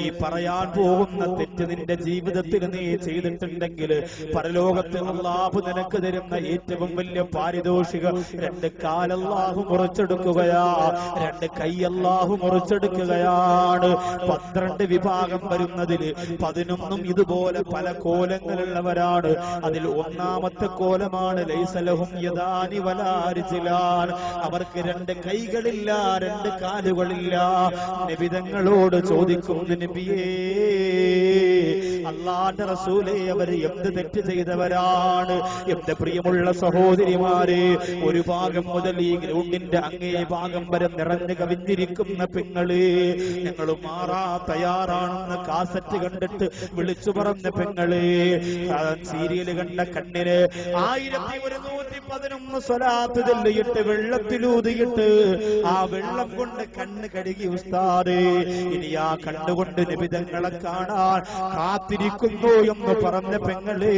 ഈ പറയാൻ പോകുന്ന തെറ്റ് നിന്റെ ജീവിതത്തിൽ നീ ചെയ്തിട്ടുണ്ടെങ്കിൽ പരലോകത്ത് അല്ലാഹു നിനക്ക് തരുന്ന ഏറ്റവും വലിയ പാരിതോഷികം രണ്ട് കാലല്ലാഹു മുറിച്ചെടുക്കുകയാ, രണ്ട് കൈ അല്ലാഹു മുറിച്ചെടുക്കുകയാണ്. 12 വിഭാഗം വരുന്നതിൽ 11 ഇതുപോലെ പല കോലങ്ങളുള്ളവരാണ്. അതിൽ ഒന്നാമത്തെ കോലമാണ് ലൈസലഹും യദാനി വലാ റിജ്ലാൻ. അവർക്ക് രണ്ട് കൈകളില്ല, രണ്ട് കാലുകളില്ല. നബിതങ്ങളോട് ചോദിക്കുന്നു, നബിയേ, അല്ലാഹുവിന്റെ റസൂലേ, അവര് എന്ത് തെറ്റ് ചെയ്തവരാണ്? എന്റെ പ്രിയമുള്ള സഹോദരിമാരെ, ഒരു ഭാഗം മുതൽ ഈ ഗ്രൗണ്ടിന്റെ അങ്ങേ ഭാഗം വരെ നിറഞ്ഞു കവിഞ്ഞിരിക്കുന്ന പെങ്ങള്, ഞങ്ങൾ മാറാ തയ്യാറാണെന്ന് കാസറ്റ് കണ്ടിട്ട് വിളിച്ചു പറഞ്ഞ പെങ്ങള്, സീരിയല് കണ്ട കണ്ണിന് 1111 സ്വലാത്ത് ചൊല്ലിയിട്ട് വെള്ളത്തിലൂതിയിട്ട് ആ വെള്ളം കൊണ്ട് കണ്ണ് കഴുകി ഉസ്താദേ, ഇനി ആ കണ്ണുകൊണ്ട് നബിതങ്ങളെ കാണാൻ കാത്തിരിക്കുന്നു എന്ന് പറഞ്ഞ പെങ്ങളെ,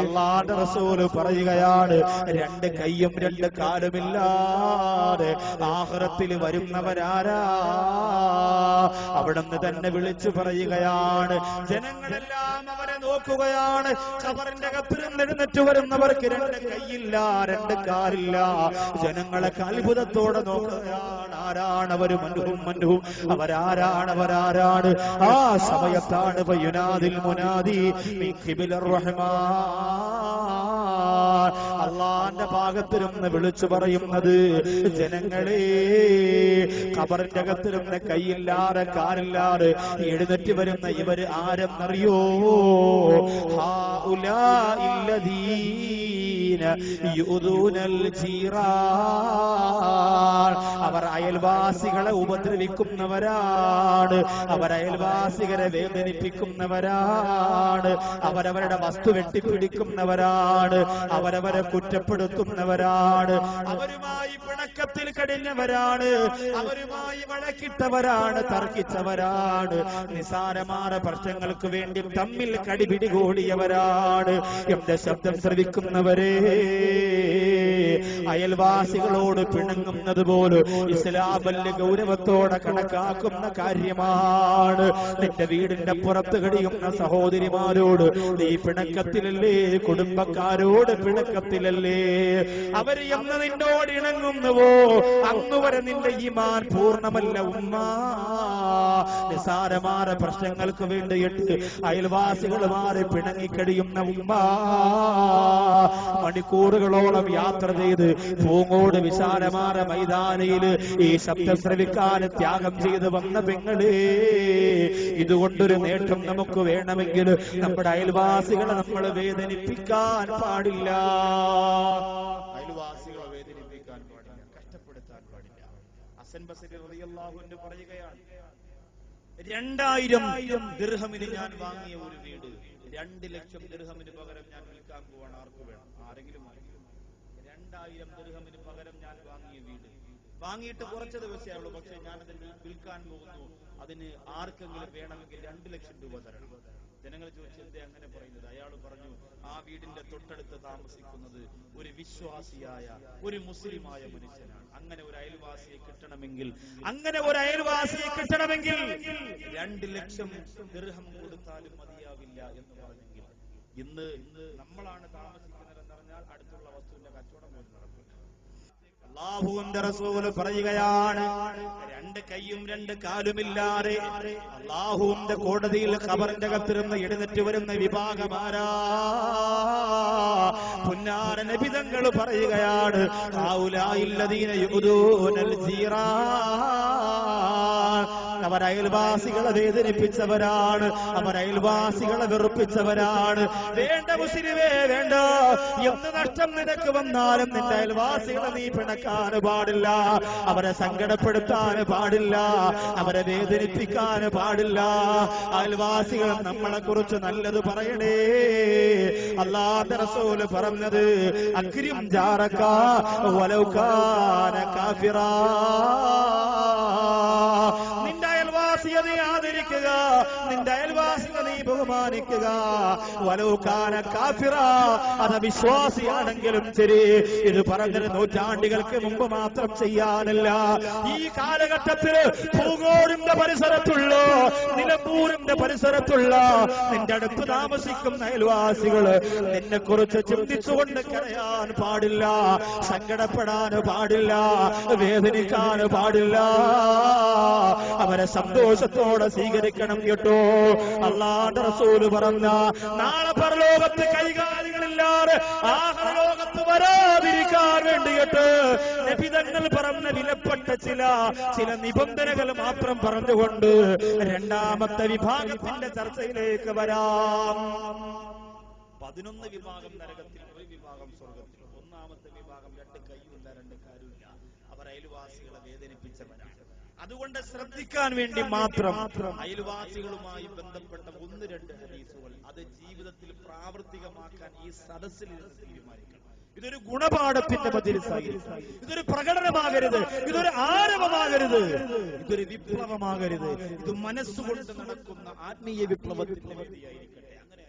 അല്ലാഹുവിന്റെ റസൂൽ പറയുകയാണ്, രണ്ട് കൈയും രണ്ട് കാലുമില്ലാതെ ആഖിറത്തിൽ വരുന്നവരാരാ? അവിടുന്ന് തന്നെ വിളിച്ചു പറയുകയാണ്, ജനങ്ങളെല്ലാം അവരെ നോക്കുകയാണ്. ഖബറിന്റെ അകത്ത് നിന്ന് എഴുന്നേറ്റ് വരുന്നവർക്ക് രണ്ട് കൈയില്ല, രണ്ട് കാലില്ല. ജനങ്ങളെ അത്ഭുതത്തോടെ നോക്കുകയാണ്. ആരാണ് അവര്? മൻഹും അവരാരാണ്? അവരാരാണ്? ആ സമയത്താണ് യുനാദിൽ മുനാദി മിൻ ഖിബിലിർ റഹ്മാൻ, അല്ലാഹുവിന്റെ ഭാഗത്തിരുന്ന് വിളിച്ചു പറയുന്നത്, ജനങ്ങളെ, ഖബറിന്റെ അകത്തിരുന്ന് കൈയില്ലാതെ കാലില്ലാതെ എഴുന്നേറ്റ് വരുന്ന ഇവര് ആരെന്നറിയോ? അവർ അയൽവാസികളെ ഉപദ്രവിക്കുന്നവരാണ്, അവർ അയൽവാസികളെ വേദനിപ്പിക്കുന്നവരാണ്, അവരവരുടെ വസ്തു വെട്ടിപ്പിടിക്കുന്നവരാണ്, അവരവരെ കുറ്റപ്പെടുത്തുന്നവരാണ്, അവരുമായി പിണക്കത്തിൽ കഴിഞ്ഞവരാണ്, അവരുമായി വഴക്കിട്ടവരാണ്, തർക്കിച്ചവരാണ്, നിസാരമായ പ്രശ്നങ്ങൾക്ക് വേണ്ടി തമ്മിൽ കടിപിടികൂടിയവരാണ്. എന്റെ ശബ്ദം ശ്രവിക്കുന്നവരെ, അയൽവാസികളോട് പിണങ്ങുന്നത് പോലും ഇസ്ലാം വലിയ ഗൗരവത്തോടെ കണക്കാക്കുന്ന കാര്യമാണ്. നിന്റെ വീടിന്റെ പുറത്ത് കഴിയുന്ന സഹോദരിമാരോട് നീ പിണക്കത്തിലല്ലേ? കുടുംബക്കാരോട് പിണക്കത്തിലല്ലേ? അവര് എന്ന് നിന്നോട് ഇണങ്ങുന്നുവോ അങ്ങുവരെ നിന്റെ ഈമാൻ പൂർണ്ണമല്ല ഉമ്മ. നിസാരമായ പ്രശ്നങ്ങൾക്ക് വേണ്ടിയിട്ട് അയൽവാസികളുമാരെ പിണങ്ങിക്കഴിയുന്ന ഉമ്മ, മണിക്കൂറുകളോളം യാത്ര ചെയ്ത് പൂങ്ങോട് വിശാലമായ മൈതാനിയിൽ ഈ ശബ്ദം ശ്രവിക്കാൻ ത്യാഗം ചെയ്ത് വന്ന പെങ്ങളെ, ഇതുകൊണ്ടൊരു നേട്ടം നമുക്ക് വേണമെങ്കിൽ നമ്മുടെ അയൽവാസികളെ നമ്മൾ വേദനിപ്പിക്കാൻ പാടില്ല. അയൽവാസികളെ വേദനിപ്പിക്കാൻ പാടില്ല, കഷ്ടപ്പെടുത്താൻ പാടില്ല. ഹസൻ ബസരി റളിയല്ലാഹു അൻഹു പറയുകയാണ്, 2000 ദിർഹമിന് ഞാൻ വാങ്ങിയ ഒരു വീട് 2 ലക്ഷം ദിർഹമിന് പകരം ഞാൻ വിൽക്കാൻ പോവാണ്. ആർക്ക് വേണം? ആരെങ്കിലും 2000 ദിർഹമിന് പകരം ഞാൻ വാങ്ങിയ വീട് വാങ്ങിയിട്ട് കുറച്ച് ദിവസമേ ഉള്ളൂ, പക്ഷെ ഞാൻ അതിന് വിൽക്കാൻ പോകുന്നു. അതിന് ആർക്കെങ്കിലും വേണമെങ്കിൽ 2 ലക്ഷം രൂപ തരണം. ജനങ്ങൾ ചോദിച്ചു, എന്തേ അങ്ങനെ പറയുന്നത്? അയാൾ പറഞ്ഞു, ആ വീടിന്റെ തൊട്ടടുത്ത് താമസിക്കുന്നത് ഒരു വിശ്വാസിയായ ഒരു മുസ്ലിമായ മനുഷ്യനാണ്. അങ്ങനെ ഒരു അയൽവാസിയെ കിട്ടണമെങ്കിൽ 2 ലക്ഷം ദിർഹം കൊടുത്താലും മതിയാവില്ല എന്ന് പറഞ്ഞെങ്കിൽ ഇന്ന് നമ്മളാണ് താമസിക്കുന്നതെന്ന് പറഞ്ഞാൽ അടുത്തുള്ള വസ്തുവിന്റെ കച്ചവടം പോലും നടക്കില്ല. അല്ലാഹുവിന്റെ റസൂൽ പറയുകയാണ്, 2 കൈയും 2 കാലുമില്ലാതെ അല്ലാഹുവിന്റെ കോടതിയിൽ ഖബറിന്റെ അകത്തിരുന്ന് എഴുന്നേറ്റ് വരുന്ന വിഭാഗമാരാ? പുന്നാര നബി തങ്ങൾ പറയുകയാണ്, ഹൗലായില്ലദീന യുദൂനൽ ജീറാൻ, അവർ അയൽവാസികളെ വേദനിപ്പിച്ചവരാണ്, അവർ അയൽവാസികളെ വെറുപ്പിച്ചവരാണ്. വേണ്ട മുസ്ലിമേ വേണ്ട, എന്ത് നഷ്ടം നിനക്ക് വന്നാലും നിന്റെ അയൽവാസികളെ നീ പിണക്കാൻ പാടില്ല, അവരെ സങ്കടപ്പെടുത്താൻ പാടില്ല, അവരെ വേദനിപ്പിക്കാൻ പാടില്ല. അയൽവാസികൾ നമ്മളെ കുറിച്ച് നല്ലത് പറയണേ. അല്ലാഹുവിന്റെ റസൂൽ പറഞ്ഞത്, അക്രിം ജാറക വലൗ കാന കാഫിറാ, നിന്റെ അയൽവാസിയെ നീ ആദരിക്കുക, നിന്റെ അയൽവാസിയെ നീ ബഹുമാനിക്കുക. വലൗ കാന കാഫിറാ, അത് വിശ്വാസിയാണെങ്കിലും ശരി. ഇത് പറഞ്ഞത് നൂറ്റാണ്ടുകൾക്ക് മുമ്പ് മാത്രം ചെയ്യാനല്ല, ഈ കാലഘട്ടത്തിൽ പൂങ്കോടിന്റെ പരിസരത്തുള്ള, നിലമ്പൂരിന്റെ പരിസരത്തുള്ള നിന്റെ അടുത്ത് താമസിക്കുന്ന അയൽവാസികള് നിന്നെ കുറിച്ച് ചിന്തിച്ചുകൊണ്ട് കരയാൻ പാടില്ല, സങ്കടപ്പെടാൻ പാടില്ല, വേദനിക്കാൻ പാടില്ല. അവരെ സന്തോഷത്തോടെ സ്വീകരിക്കണം കേട്ടോ. അല്ലാഹുവിന്റെ റസൂൽ പറഞ്ഞ, നാളെ പരലോകത്ത് കൈകാര്യങ്ങളില്ലാതെ ആഹ്റലോകത്ത് വരാതിരിക്കാൻ വേണ്ടിയിട്ട് നബി തങ്ങൾ പറഞ്ഞ വിലപ്പെട്ട ചില നിബന്ധനകൾ മാത്രം പറഞ്ഞുകൊണ്ട് രണ്ടാമത്തെ വിഭാഗത്തിന്റെ ചർച്ചയിലേക്ക് വരാം. 11 വിഭാഗം നരകത്തിൽ, 1 വിഭാഗം സ്വർഗത്തിൽ. ഒന്നാമത്തെ വിഭാഗം 2 കൈയില്ല 2 കാലുമില്ല, അവർ അയൽവാസികളെ വേദനിപ്പിച്ചവരാണ്. അതുകൊണ്ട് ശ്രദ്ധിക്കാൻ വേണ്ടി മാത്രം അയൽവാസികളുമായി ബന്ധപ്പെട്ട 1-2 ഹദീസുകൾ അത് ജീവിതത്തിൽ പ്രാവർത്തികമാക്കാൻ ഈ സദസ്സിൽ തീരുമാനിക്കണം. ഇതൊരു ഗുണപാഠത്തിന്റെ മജ്‌ലിസായിരിക്കണം, ഇതൊരു പ്രകടനമാകരുത്, ഇതൊരു ആരവമാകരുത്, ഇതൊരു വിപ്ലവമാകരുത്, ഇത് മനസ്സുകൊണ്ട് നടക്കുന്ന ആത്മീയ വിപ്ലവത്തിന്റെ വേദിയായിരിക്കട്ടെ. അങ്ങനെ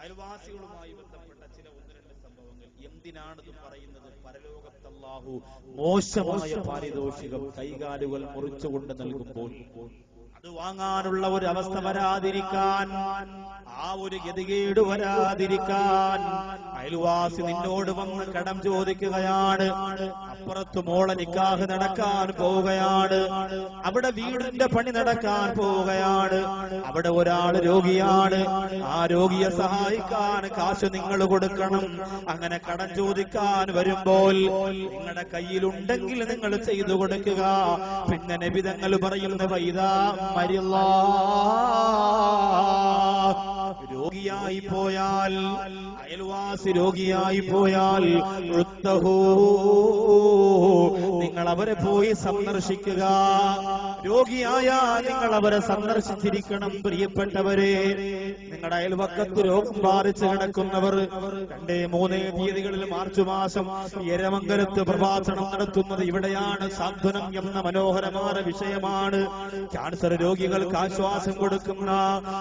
അയൽവാസികളുമായി ബന്ധപ്പെട്ട ചില 1-2 സംഭവങ്ങൾ. എന്തിനാണിത് പറയുന്നത്? പരലോകത്ത് അല്ലാഹു മോശമായ പാരിതോഷികം കൈകാലുകൾ മുറിച്ചുകൊണ്ട് നൽകുമ്പോൾ അത് വാങ്ങാനുള്ള ഒരു അവസ്ഥ വരാതിരിക്കാൻ, ആ ഒരു ഗതികേട് വരാതിരിക്കാൻ, അയൽവാസി നിന്നോട് വന്ന് കടം ചോദിക്കുകയാണ്, അപ്പുറത്ത് മോളെ നിക്കാഹ് നടക്കാൻ പോവുകയാണ്, അവിടെ വീടിന്റെ പണി നടക്കാൻ പോവുകയാണ്, അവിടെ ഒരാൾ രോഗിയാണ്, ആ രോഗിയെ സഹായിക്കാൻ കാശ് നിങ്ങൾ കൊടുക്കണം. അങ്ങനെ കടം ചോദിക്കാൻ വരുമ്പോൾ നിങ്ങളുടെ കയ്യിലുണ്ടെങ്കിൽ നിങ്ങൾ ചെയ്തു കൊടുക്കുക. പിന്നെ നബി തങ്ങൾ പറയുന്ന, വൈദാ മരില്ലാ, രോഗിയായി പോയാൽ, അയൽവാസി രോഗിയായി പോയാൽ, നിങ്ങൾ അവരെ പോയി സന്ദർശിക്കുക. രോഗിയായാൽ നിങ്ങൾ അവരെ സന്ദർശിച്ചിരിക്കണം. പ്രിയപ്പെട്ടവരെ, നിങ്ങളുടെ അയൽവക്കത്ത് രോഗം ബാധിച്ച് കിടക്കുന്നവർ 2-3 തീയതികളിൽ മാർച്ച് മാസം എരമംഗലത്ത് പ്രഭാഷണം നടത്തുന്നത് ഇവിടെയാണ്. സാന്ത്വനം എന്ന മനോഹരമായ വിഷയമാണ്. ക്യാൻസർ രോഗികൾക്ക് ആശ്വാസം കൊടുക്കുന്ന,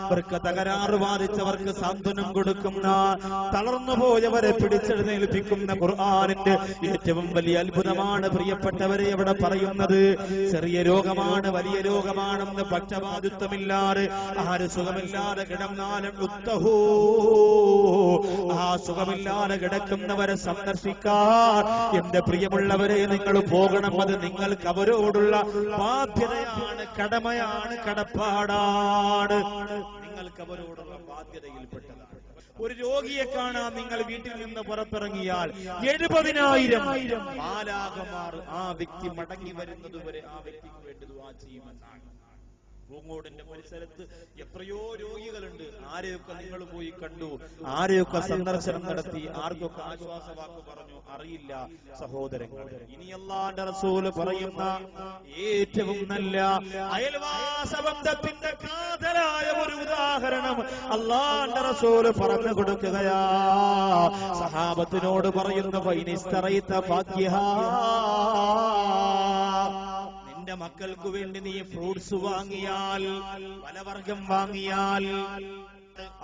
അവർക്ക് തകരാറ് ബാധിച്ചവർക്ക് സാന്ത്വനം കൊടുക്കുന്ന, തളർന്നുപോയവരെ പിടിച്ചെഴുന്നേൽപ്പിക്കുന്ന ഖുർആനിന്റെ ഏറ്റവും വലിയ അത്ഭുതമാണ് പ്രിയപ്പെട്ടവരെ അവിടെ പറയുന്നത്. ചെറിയ രോഗമാണ്, വലിയ രോഗമാണെന്ന് പക്ഷപാതിത്വമില്ലാതെ, ആര് സുഖമില്ലാതെ കിടന്നാലും ആ സുഖമില്ലാതെ കിടക്കുന്നവരെ സന്ദർശിക്കാൻ എന്റെ പ്രിയമുള്ളവരെ നിങ്ങൾ പോകണം. അത് നിങ്ങൾക്ക് അവരോടുള്ള ബാധ്യതയാണ്, കടമയാണ്, കടപ്പാടാണ്. നിങ്ങൾക്ക് അവരോടുള്ള ബാധ്യതയിൽപ്പെട്ടതാണ്. ഒരു രോഗിയെ കാണാൻ നിങ്ങൾ വീട്ടിൽ നിന്ന് പുറത്തിറങ്ങിയാൽ 70,000 മാലാഖമാർ ആ വ്യക്തി മടങ്ങി വരുന്നതുവരെ ആ വ്യക്തിക്ക് വേണ്ടി ദുആ ചെയ്യുമെന്നാണ്. പൂങ്ങോടിന്റെ പരിസരത്ത് എത്രയോ രോഗികളുണ്ട്. ആരെയൊക്കെ നിങ്ങൾ പോയി കണ്ടു, ആരെയൊക്കെ സന്ദർശനം നടത്തി, ആർക്കൊക്കെ ആശ്വാസവാക്ക് പറഞ്ഞു, അറിയില്ല സഹോദരങ്ങൾ. ഇനി അല്ലാഹുവിന്റെ റസൂല് പറയുന്ന ഏറ്റവും നല്ല അയൽവാസ ബന്ധത്തിന്റെ കാതലായ ഒരു ഉദാഹരണം അല്ലാഹുവിന്റെ റസൂല് പറഞ്ഞു കൊടുക്കുകയാ. സഹാബത്തിനോട് പറയുന്ന, ഫൈനിസ്തറൈത ഫാക്കിഹാ, നിന്റെ മക്കൾക്ക് വേണ്ടി നീ ഫ്രൂട്ട്സ് വാങ്ങിയാൽ, പലവർഗം വാങ്ങിയാൽ,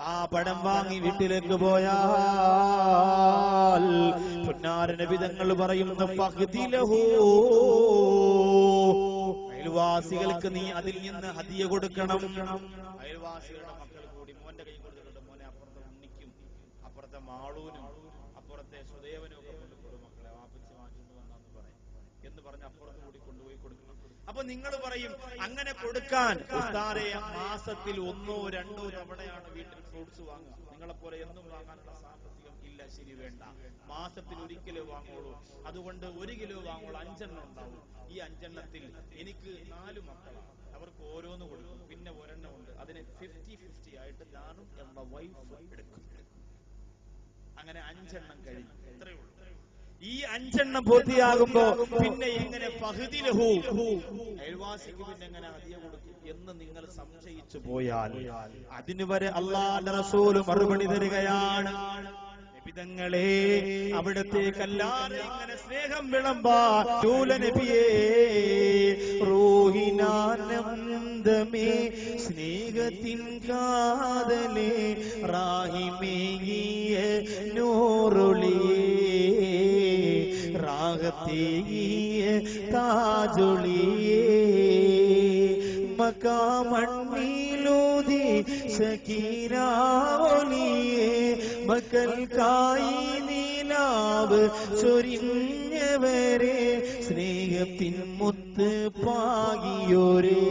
ആ പഴം വാങ്ങി വീട്ടിലേക്ക് പോയാൽ പുന്നാര നബി തങ്ങൾ പറയുന്ന ഫഖ്ദിലഹു, അയൽവാസികൾക്ക് നീ അതിൽ നിന്ന് ഹദിയ കൊടുക്കണം. അയൽവാസികളുടെ മക്കൾ കൂടി മോന്റെ കൈ കൊടുത്തിട്ടുണ്ട്, മോനെ അപ്പുറത്തെ ഉണ്ണിക്കും അപ്പുറത്തെ മാളൂനും അപ്പുറത്തെ സുദേവനും ഒക്കെ കൊണ്ടുകൊടു മക്കളെ, വാപ്പച്ചി മാറ്റുന്നു വന്നാന്ന് പറയും എന്ന് പറഞ്ഞ് അപ്പുറത്ത് കൂടി കൊണ്ടുപോയി കൊടുക്കണം. അപ്പൊ നിങ്ങൾ പറയും അങ്ങനെ കൊടുക്കാൻ ഉസ്താദേ മാസത്തിൽ 1 or 2 തവണയാണ് വീട്ടിൽ ഫ്രൂട്ട്സ് വാങ്ങുക, നിങ്ങളെപ്പോലെ എന്നും വാങ്ങാനുള്ള സാമ്പത്തികം ഇല്ല. ശരി, വേണ്ട, മാസത്തിൽ 1 കിലോ വാങ്ങുള്ളൂ. അതുകൊണ്ട് 1 കിലോ വാങ്ങുള്ളൂ, 5 എണ്ണം ഉണ്ടാവും. ഈ 5 എണ്ണത്തിൽ എനിക്ക് 4 മക്കളാണ്, അവർക്ക് ഓരോന്ന് കൊടുക്കും, പിന്നെ 1 എണ്ണം ഉണ്ട്, അതിന് 50-50 ആയിട്ട് ഞാനും എന്ന വൈഫ് എടുക്കും. അങ്ങനെ 5 എണ്ണം കഴിഞ്ഞു. ഇത്രയേ ഉള്ളൂ. ഈ 5 എണ്ണം പൂർത്തിയാകുമ്പോ പിന്നെ എങ്ങനെ ഫഖ്ദിലഹു, അയൽവാസിക്ക് പിന്നെ എങ്ങനെ ഹദിയ കൊടുക്കും എന്ന് നിങ്ങൾ സംശയിച്ചു പോയാൽ അതിന് വരെ അല്ലാഹുവിന്റെ റസൂൽ മറുപടി തരികയാണ്. നബിതങ്ങളെ, അവിടത്തേക്കല്ലാതെ ഇങ്ങനെ സ്നേഹം വിളമ്പാൻ നബിയേ, റൂഹിനാനന്ദമേ സ്നേഹത്തിൻ കാതലേ റാഹിമേകിയ നൂറുളിയേ റാഹത്തേകിയ താജുളിയേ മക്കാമണ്ണിലൂതി സക്കീനാവൊലിയേ മക്കൾക്കായി നീലാവ് ചൊരിഞ്ഞവരെ സ്നേഹത്തിൻ മുത്ത് പാകിയോരേ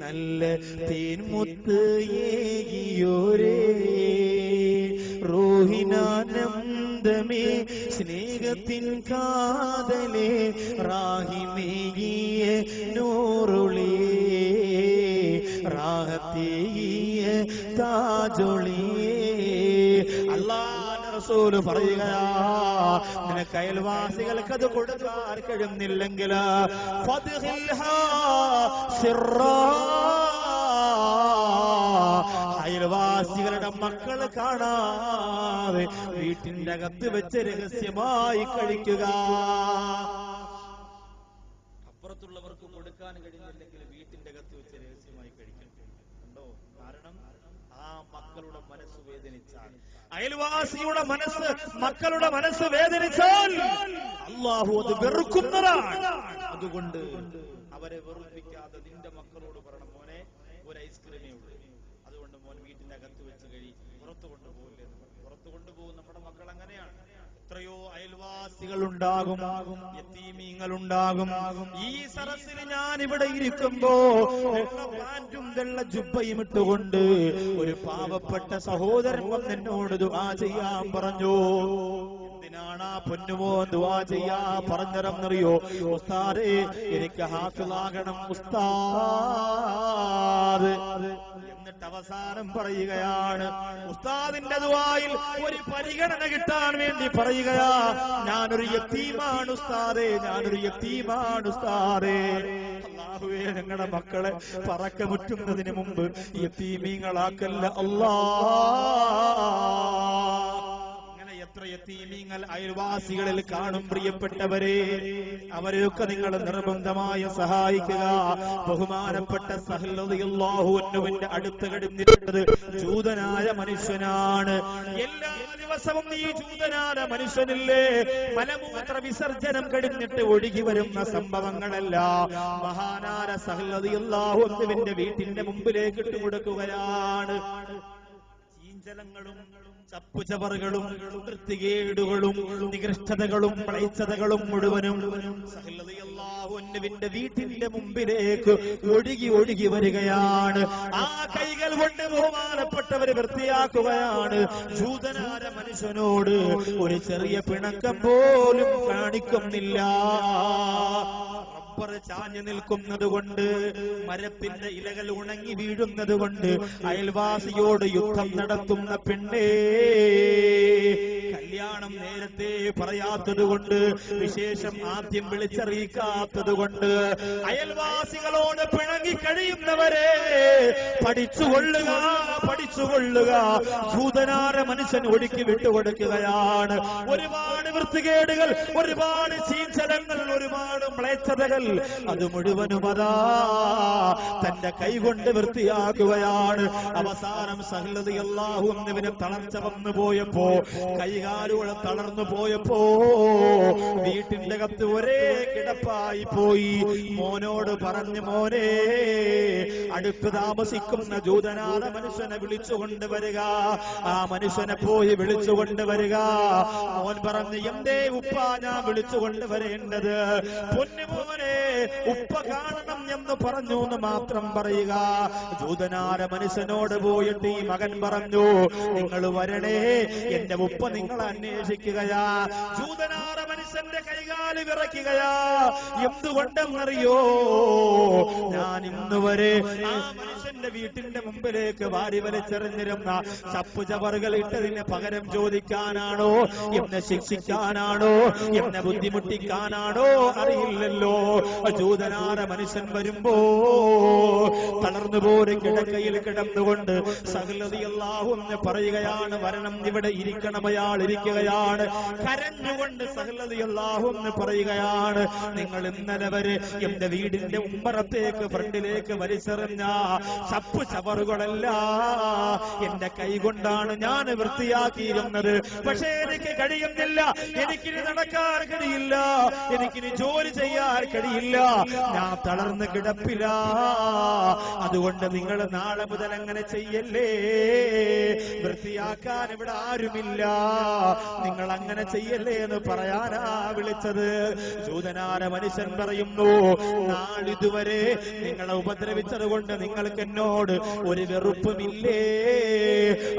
നല്ല തേൻമുത്ത് ഏകിയോരേ റൂഹിനാനന്ദമേ സ്നേഹത്തിൻ കാതലേ റാഹിമേകിയ നൂറുളിയേ റാഹത്തേകിയ താജുളിയേ. അല്ലാഹുവിന്റെ റസൂൽ പറയുകയാ, നിനക്ക് അയൽവാസികൾക്ക് അത് കൊടുക്കാൻ കഴിയുന്നില്ലെങ്കിൽ അയൽവാസികളുടെ മക്കൾ കാണാതെ വീട്ടിന്റെ അകത്ത് വെച്ച് രഹസ്യമായി കഴിക്കുക. അപ്പുറത്തുള്ളവർക്ക് കൊടുക്കാൻ കഴിയുന്നില്ലെങ്കിൽ വീട്ടിന്റെ അകത്ത് വെച്ച് രഹസ്യമായി കഴിക്കണം. കണ്ടോ? കാരണം ആ മക്കളുടെ മനസ്സ് വേദനിച്ചാൽ, അയൽവാസിയുടെ മനസ്സ് മക്കളുടെ മനസ്സ് വേദനിച്ചാൽ അല്ലാഹു അത് വെറുക്കുന്നതാണ്. അതുകൊണ്ട് അവരെ വെറുപ്പിക്കാതെ നിന്റെ മക്കളോട് പറയണം, മോനെ ഒരു ഐസ്ക്രീമേ ഉള്ളൂ, അതുകൊണ്ട് മോൻ വീട്ടിന്റെ അകത്ത് വെച്ച് കഴി, പുറത്തു കൊണ്ടുപോകില്ല എന്ന് പറയും. പുറത്തു കൊണ്ടുപോകും നമ്മുടെ മക്കൾ. അങ്ങനെയാണ്. എത്രയോ അയൽവാസികൾ ഉണ്ടാകും, യതീമീങ്ങൾ ഉണ്ടാകും. ഈ സരസിൽ ഞാൻ ഇവിടെ ഇരിക്കുമ്പോ വെള്ള പാന്റും വെള്ള ജുബ്ബയും ഇട്ടുകൊണ്ട് ഒരു പാവപ്പെട്ട സഹോദരൻ വന്ന് എന്നോട് ദുആ ചെയ്യാൻ പറഞ്ഞു. എന്തിനാണ് ആ പൊന്നുമോ ദുആ ചെയ്യാ പറഞ്ഞതെന്നറിയോ? ഉസ്താദേ, എനിക്ക് ഹാഫിളാകണം ഉസ്താദ്. എന്നിട്ട് അവസാനം പറയുകയാണ്, ഉസ്താദിന്റെ ദുആയിൽ ഒരു പരിഗണന കിട്ടാൻ വേണ്ടി പറയുകയാ, ഞാനൊരു യതീമാണ് ഉസ്താദേ, ഞാനൊരു യതീമാണ് ഉസ്താദേ. അല്ലാഹുവേ, ഞങ്ങളുടെ മക്കളെ പറക്കമുറ്റുന്നതിന് മുമ്പ് യതീമീങ്ങളാക്കല്ല അല്ലാഹ്. എത്ര യതീമീങ്ങൾ അയൽവാസികളിൽ കാണും പ്രിയപ്പെട്ടവരെ. അവരെയൊക്കെ നിങ്ങൾ നിർബന്ധമായി സഹായിക്കുക. ബഹുമാനപ്പെട്ട സഹൽ റളിയല്ലാഹു അൻഹുവിന്റെ അടുത്ത് കിടന്നിരുന്നത് ജൂതനായ മനുഷ്യനാണ്. എല്ലാ ദിവസവും ഈ ജൂതനായ മനുഷ്യനില്ലേ മലമൂത്ര വിസർജനം കഴിഞ്ഞിട്ട് ഒഴുകി വരുന്ന സംഭവങ്ങളെല്ലാം മഹാനായ സഹൽ റളിയല്ലാഹു അൻഹുവിന്റെ വീട്ടിന്റെ മുമ്പിലേക്ക് ഇട്ടുകൊടുക്കുകയാണ്. ചീഞ്ചലങ്ങളും ചപ്പുചവറുകളും വൃത്തികേടുകളും നികൃഷ്ടതകളും മ്ലേച്ഛതകളും മുഴുവനും സഹൽ റളിയല്ലാഹു അൻഹുവിന്റെ വീട്ടിന്റെ മുമ്പിലേക്ക് ഒഴുകി ഒഴുകി വരികയാണ്. ആ കൈകൾ കൊണ്ട് ബഹുമാനപ്പെട്ടവരെ വൃത്തിയാക്കുകയാണ്. ജൂതനായ മനുഷ്യനോട് ഒരു ചെറിയ പിണക്കം പോലും കാണിക്കുന്നില്ല. ചാഞ്ഞു നിൽക്കുന്നത് കൊണ്ട്, മരത്തിന്റെ ഇലകൾ ഉണങ്ങി വീഴുന്നത് കൊണ്ട്, അയൽവാസിയോട് യുദ്ധം നടത്തുന്ന പെണ്ണേ, കല്യാണം നേരത്തെ പറയാത്തത് കൊണ്ട്, വിശേഷം ആദ്യം വിളിച്ചറിയിക്കാത്തത് കൊണ്ട്, അയൽവാസികളോട് പിണങ്ങി കഴിയുന്നവരെ പഠിച്ചുകൊള്ളുക. പഠിച്ചുകൊള്ളുക. ജൂതനാര മനുഷ്യൻ ഒടുക്കി വിട്ടുകൊടുക്കുകയാണ്. ഒരുപാട് വൃത്തികേടുകൾ, ഒരുപാട് ചീഞ്ചലങ്ങൾ, ഒരുപാട് മ്ലേച്ഛതകൾ, അത് മുഴുവനും അതാ തന്റെ കൈകൊണ്ട് വൃത്തിയാക്കുകയാണ്. അവസാനം സഹൽ റളിയല്ലാഹു അൻഹുവിന് തളർച്ച വന്നു പോയപ്പോ, കൈകാലുകൾ തളർന്നു പോയപ്പോ വീട്ടിന്റെ അകത്ത് ഒരേ കിടപ്പായി പോയി. മോനോട് പറഞ്ഞു, മോനെ അടുത്ത് താമസിക്കുന്ന ജൂതനാര മനുഷ്യനെ വിളിച്ചുകൊണ്ടുവരിക. ആ മനുഷ്യനെ പോയി വിളിച്ചുകൊണ്ടുവരിക. മോൻ പറഞ്ഞു, എന്തേ ഉപ്പ ഞാൻ വിളിച്ചുകൊണ്ടുവരേണ്ടത്? പൊന്നുമോനെ ഉപ്പ കാണണം എന്ന് പറഞ്ഞു എന്ന് മാത്രം പറയുക. ജൂതനാര മനുഷ്യനോട് പോയിട്ട് ഈ മകൻ പറഞ്ഞു, നിങ്ങൾ വരണേ, എന്റെ ഉപ്പ നിങ്ങളെ അന്വേഷിക്കുകയാ. ജൂതനാര മനുഷ്യന്റെ കൈകാല് വിറയ്ക്കുകയാ. എന്തുകൊണ്ടെന്നറിയോ? ഞാൻ ഇന്നുവരെ ആ മനുഷ്യന്റെ വീട്ടിന്റെ മുമ്പിലേക്ക് വാരി വലിച്ചെറിഞ്ഞിരുന്ന ചപ്പു ചവറുകൾ ഇട്ടതിന് പകരം ചോദിക്കാനാണോ, എന്നെ ശിക്ഷിക്കാനാണോ, എന്നെ ബുദ്ധിമുട്ടിക്കാനാണോ അറിയില്ലല്ലോ. ജൂതനാര മനുഷ്യൻ വരുമ്പോ തളർന്നു പോരെ കിടക്കയിൽ കിടന്നുകൊണ്ട് സഹൽ റളിയല്ലാഹു അൻഹു പറയുകയാണ്, വരണം, ഇവിടെ ഇരിക്കണം. അയാൾ ഇരിക്കുകയാണ്. കരഞ്ഞുകൊണ്ട് സഹൽ റളിയല്ലാഹു അൻഹു പറയുകയാണ്, നിങ്ങൾ ഇന്നലെ വരെ എന്റെ വീടിന്റെ ഉമ്മറത്തേക്ക് ഫ്രണ്ടിലേക്ക് വലിച്ചെറിഞ്ഞ ചപ്പു ചവറുകളല്ല എന്റെ കൈ കൊണ്ടാണ് ഞാൻ വൃത്തിയാക്കിയിരുന്നത്. പക്ഷേ എനിക്ക് കഴിയുന്നില്ല, എനിക്കിനി നടക്കാൻ കഴിയില്ല, എനിക്കിനി ജോലി ചെയ്യാൻ കഴിയില്ല, ഞാൻ തളർന്ന് കിടപ്പില്ല. അതുകൊണ്ട് നിങ്ങൾ നാളെ മുതൽ അങ്ങനെ ചെയ്യല്ലേ, വൃത്തിയാക്കാൻ ഇവിടെ ആരുമില്ല, നിങ്ങൾ അങ്ങനെ ചെയ്യല്ലേ എന്ന് പറയാനാ വിളിച്ചത്. ജൂതനാര മനുഷ്യൻ പറയുന്നു, നാളിതുവരെ നിങ്ങളെ ഉപദ്രവിച്ചത് കൊണ്ട് നിങ്ങൾക്ക് എന്നോട് ഒരു വെറുപ്പുമില്ലേ?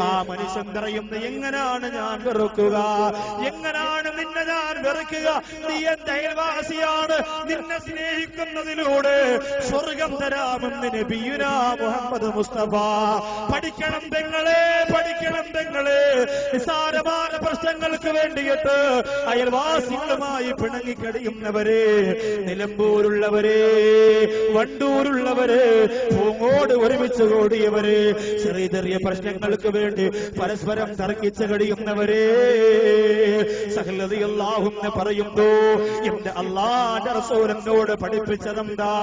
ആ മനുഷ്യൻ പറയുന്നു, എങ്ങനാണ് ഞാൻ വെറുക്കുക? എങ്ങനാണ് നിന്നെ ഞാൻ വെറുക്കുക? നീ എന്റെ അയൽവാസിയാണ്, നിന്നെ സ്നേഹിക്കുന്നതിലൂടെ സ്വർഗം തരാമെന്ന് നബിയുനാ മുഹമ്മദ് മുസ്തഫ. പഠിക്കണം പെങ്ങളെ, പഠിക്കണം പെങ്ങളെ. നിസ്സാരമായ പ്രശ്നങ്ങൾക്ക് വേണ്ടിയിട്ട് അയൽവാസികളുമായി പിണങ്ങിക്കടിയുന്നവരെ, നിലമ്പൂരുള്ളവരെ, വണ്ടൂരുള്ളവരെ, പൂങ്ങോട് ഒരുമിച്ച് കൂടിയവരെ, ചെറിയ ചെറിയ പ്രശ്നങ്ങൾക്ക് വേണ്ടി പരസ്പരം തർക്കിച്ച് കഴിയുന്നവരെ, സഹൽ റളിയല്ലാഹു അൻഹു പറയുന്നു, എന്റെ അല്ലാഹുവിന്റെ റസൂൽ എന്നോട് പഠിപ്പിച്ചതെന്താ?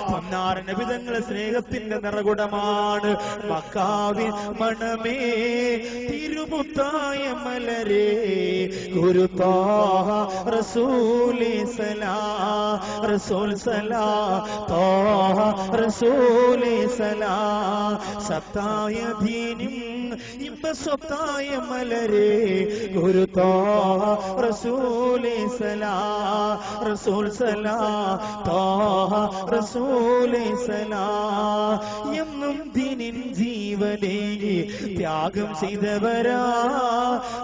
പൊന്നാര നബി തങ്ങളുടെ സ്നേഹത്തിന്റെ നിറകുടമാണ്. മക്കാവിൻ മണമേ തിരുമുത്തായ മലരേ ഗുരുതാഹ റസൂലി സലാം, റസൂൽ സലാം, താഹ റസൂലി സലാം. സത്തായ ദീനും ഇമ്പസ്വത്തായ മലരേ ഗുരുതാഹ റസൂലി സലാം, റസൂൽ സലാം, താഹ റസൂലി സലാം. എന്നും ദീനിൻ ജീവനെ ത്യാഗം ചെയ്തവരാ,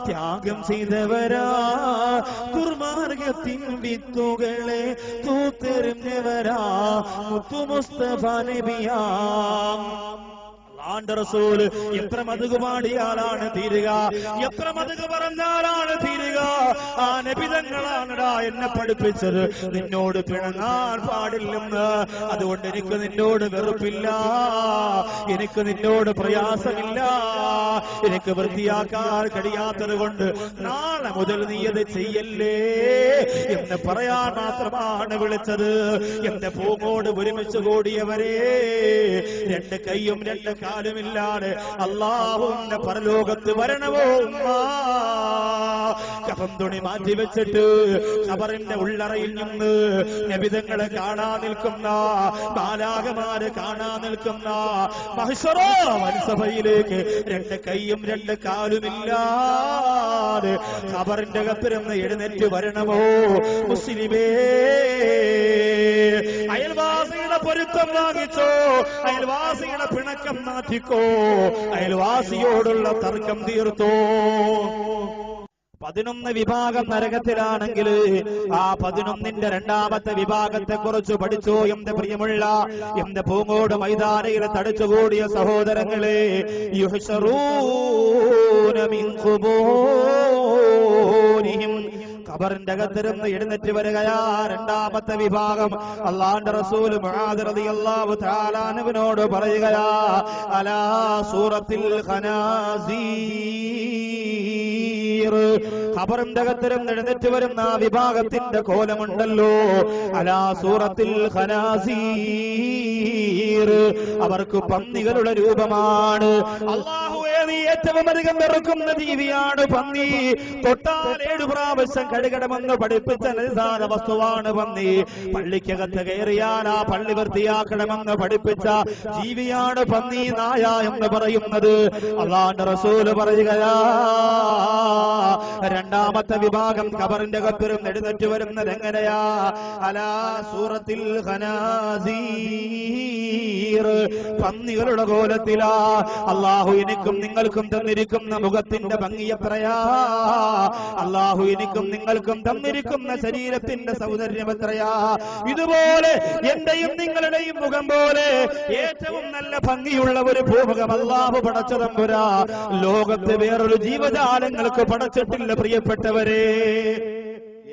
ത്യാഗം ചെയ്തവരാ, ദുർമാർഗത്തിൻ വിത്തുകളെ തൂത്തെറിഞ്ഞവരാ, മുത്തു മുസ്തഫ നബിയാം. റസൂല് എത്ര മധുക പാടിയാലാണ് തീരുക, എത്ര മധുക പറഞ്ഞാലാണ് തീരുക? ആ നബിതങ്ങളാണടാ എന്നെ പഠിപ്പിച്ചത് നിന്നോട് പിണങ്ങാൻ പാടില്ലെന്ന്. അതുകൊണ്ട് എനിക്ക് നിന്നോട് വെറുപ്പില്ല, എനിക്ക് നിന്നോട് പ്രയാസമില്ല, എനിക്ക് വൃത്തിയാക്കാൻ കഴിയാത്തത് കൊണ്ട് നാളെ മുതൽ നീ അത് ചെയ്യല്ലേ എന്ന് പറയാൻ മാത്രമാണ് വിളിച്ചത്. എന്റെ പൂങ്ങോട് ഒരുമിച്ച് കൂടിയവരെ, രണ്ട് കൈയും രണ്ട് കാലുമില്ലാതെ അല്ലാഹുവിന്റെ പരലോകത്ത് വരണമോ ഉമ്മ? കഫം തുണി മാറ്റി വെച്ചിട്ട് ഖബറിന്റെ ഉള്ളറയിൽ നിന്ന് നബിതങ്ങളെ കാണാൻ നിൽക്കുന്ന, മാലാഖമാരെ കാണാൻ നിൽക്കുന്ന മഹ്ശറ വൻസഭയിലേക്ക് രണ്ട് കൈയും രണ്ട് കാലുമില്ലാതെ ഖബറിന്റെ അകത്തിരുന്ന് എഴുന്നേറ്റ് വരണമോ മുസ്ലിമേ? അയൽവാസിയുടെ പൊരുത്തം വാങ്ങിച്ചോ, അയൽവാസിയുടെ പിണക്കം മാറ്റിക്കോ, അയൽവാസിയോടുള്ള തർക്കം തീർത്തോ. 11 വിഭാഗം നരകത്തിലാണെങ്കിൽ ആ 11ന്റെ രണ്ടാമത്തെ വിഭാഗത്തെ കുറിച്ച് പഠിച്ചോ എന്റെ പ്രിയമുള്ള, എന്റെ പൂങ്ങോട് മൈതാനയിൽ തടിച്ചുകൂടിയ സഹോദരങ്ങളെ. യുഹ്ശറൂന മിൻ ഖുബൂരിഹിം ഖബറിന്റെ അകത്തിരുന്ന് എഴുന്നേറ്റ് വരികയാ. രണ്ടാമത്തെ വിഭാഗം അല്ലാഹുവിന്റെ റസൂൽ മുആദ് റളിയല്ലാഹു തആല അൻഹുവിനോട് പറയുകയാ, അലാ സൂറത്തിൽ ഖനാസീർ, ഖബറിന്റെ അകത്തിരുന്ന് എഴുന്നേറ്റ് വരുന്ന ആ വിഭാഗത്തിന്റെ കോലമുണ്ടല്ലോ, അലാ സൂറത്തിൽ ഖനാസീർ, അവർക്ക് പന്നികളുടെ രൂപമാണ്. അല്ലാഹുവേ, നീ ഏറ്റവും അധികം വെറുക്കുന്ന ജീവിയാണ് പന്നി. തൊട്ടാൽ 7 പ്രാവശ്യം കഴുകണമെന്ന് പഠിപ്പിച്ച നിസാര വസ്തുവാണ് പന്നി. പള്ളിക്കകത്ത് കയറിയാൽ ആ പള്ളി വൃത്തിയാക്കണമെന്ന് പഠിപ്പിച്ച ജീവിയാണ് പന്നി, നായ എന്ന് പറയുന്നത്. അല്ലാഹുവിന്റെ റസൂൽ പറയുകയാ, രണ്ടാമത്തെ വിഭാഗം ഖബറിന്റെ അകത്തിരും എഴുന്നേറ്റ് വരുന്നത് എങ്ങനെയാ? അലാ സൂറത്തിൽ ഖനാസീർ, പന്നികളുടെ കോലത്തിലാ. അല്ലാഹു എനിക്കും നിങ്ങൾക്കും തന്നിരിക്കുന്ന മുഖത്തിന്റെ ഭംഗി എത്രയാ? അല്ലാഹു എനിക്കും നിങ്ങൾക്കും തന്നിരിക്കുന്ന ശരീരത്തിന്റെ സൗന്ദര്യം എത്രയാ? ഇതുപോലെ എന്റെയും നിങ്ങളുടെയും മുഖം പോലെ ഏറ്റവും നല്ല ഭംഗിയുള്ള ഒരു ഭൂമുഖം അല്ലാഹു പടച്ച തമ്പുരാ ലോകത്ത് വേറൊരു ജീവജാലങ്ങൾക്ക് പടച്ചിട്ടില്ല. പ്രിയപ്പെട്ടവരെ,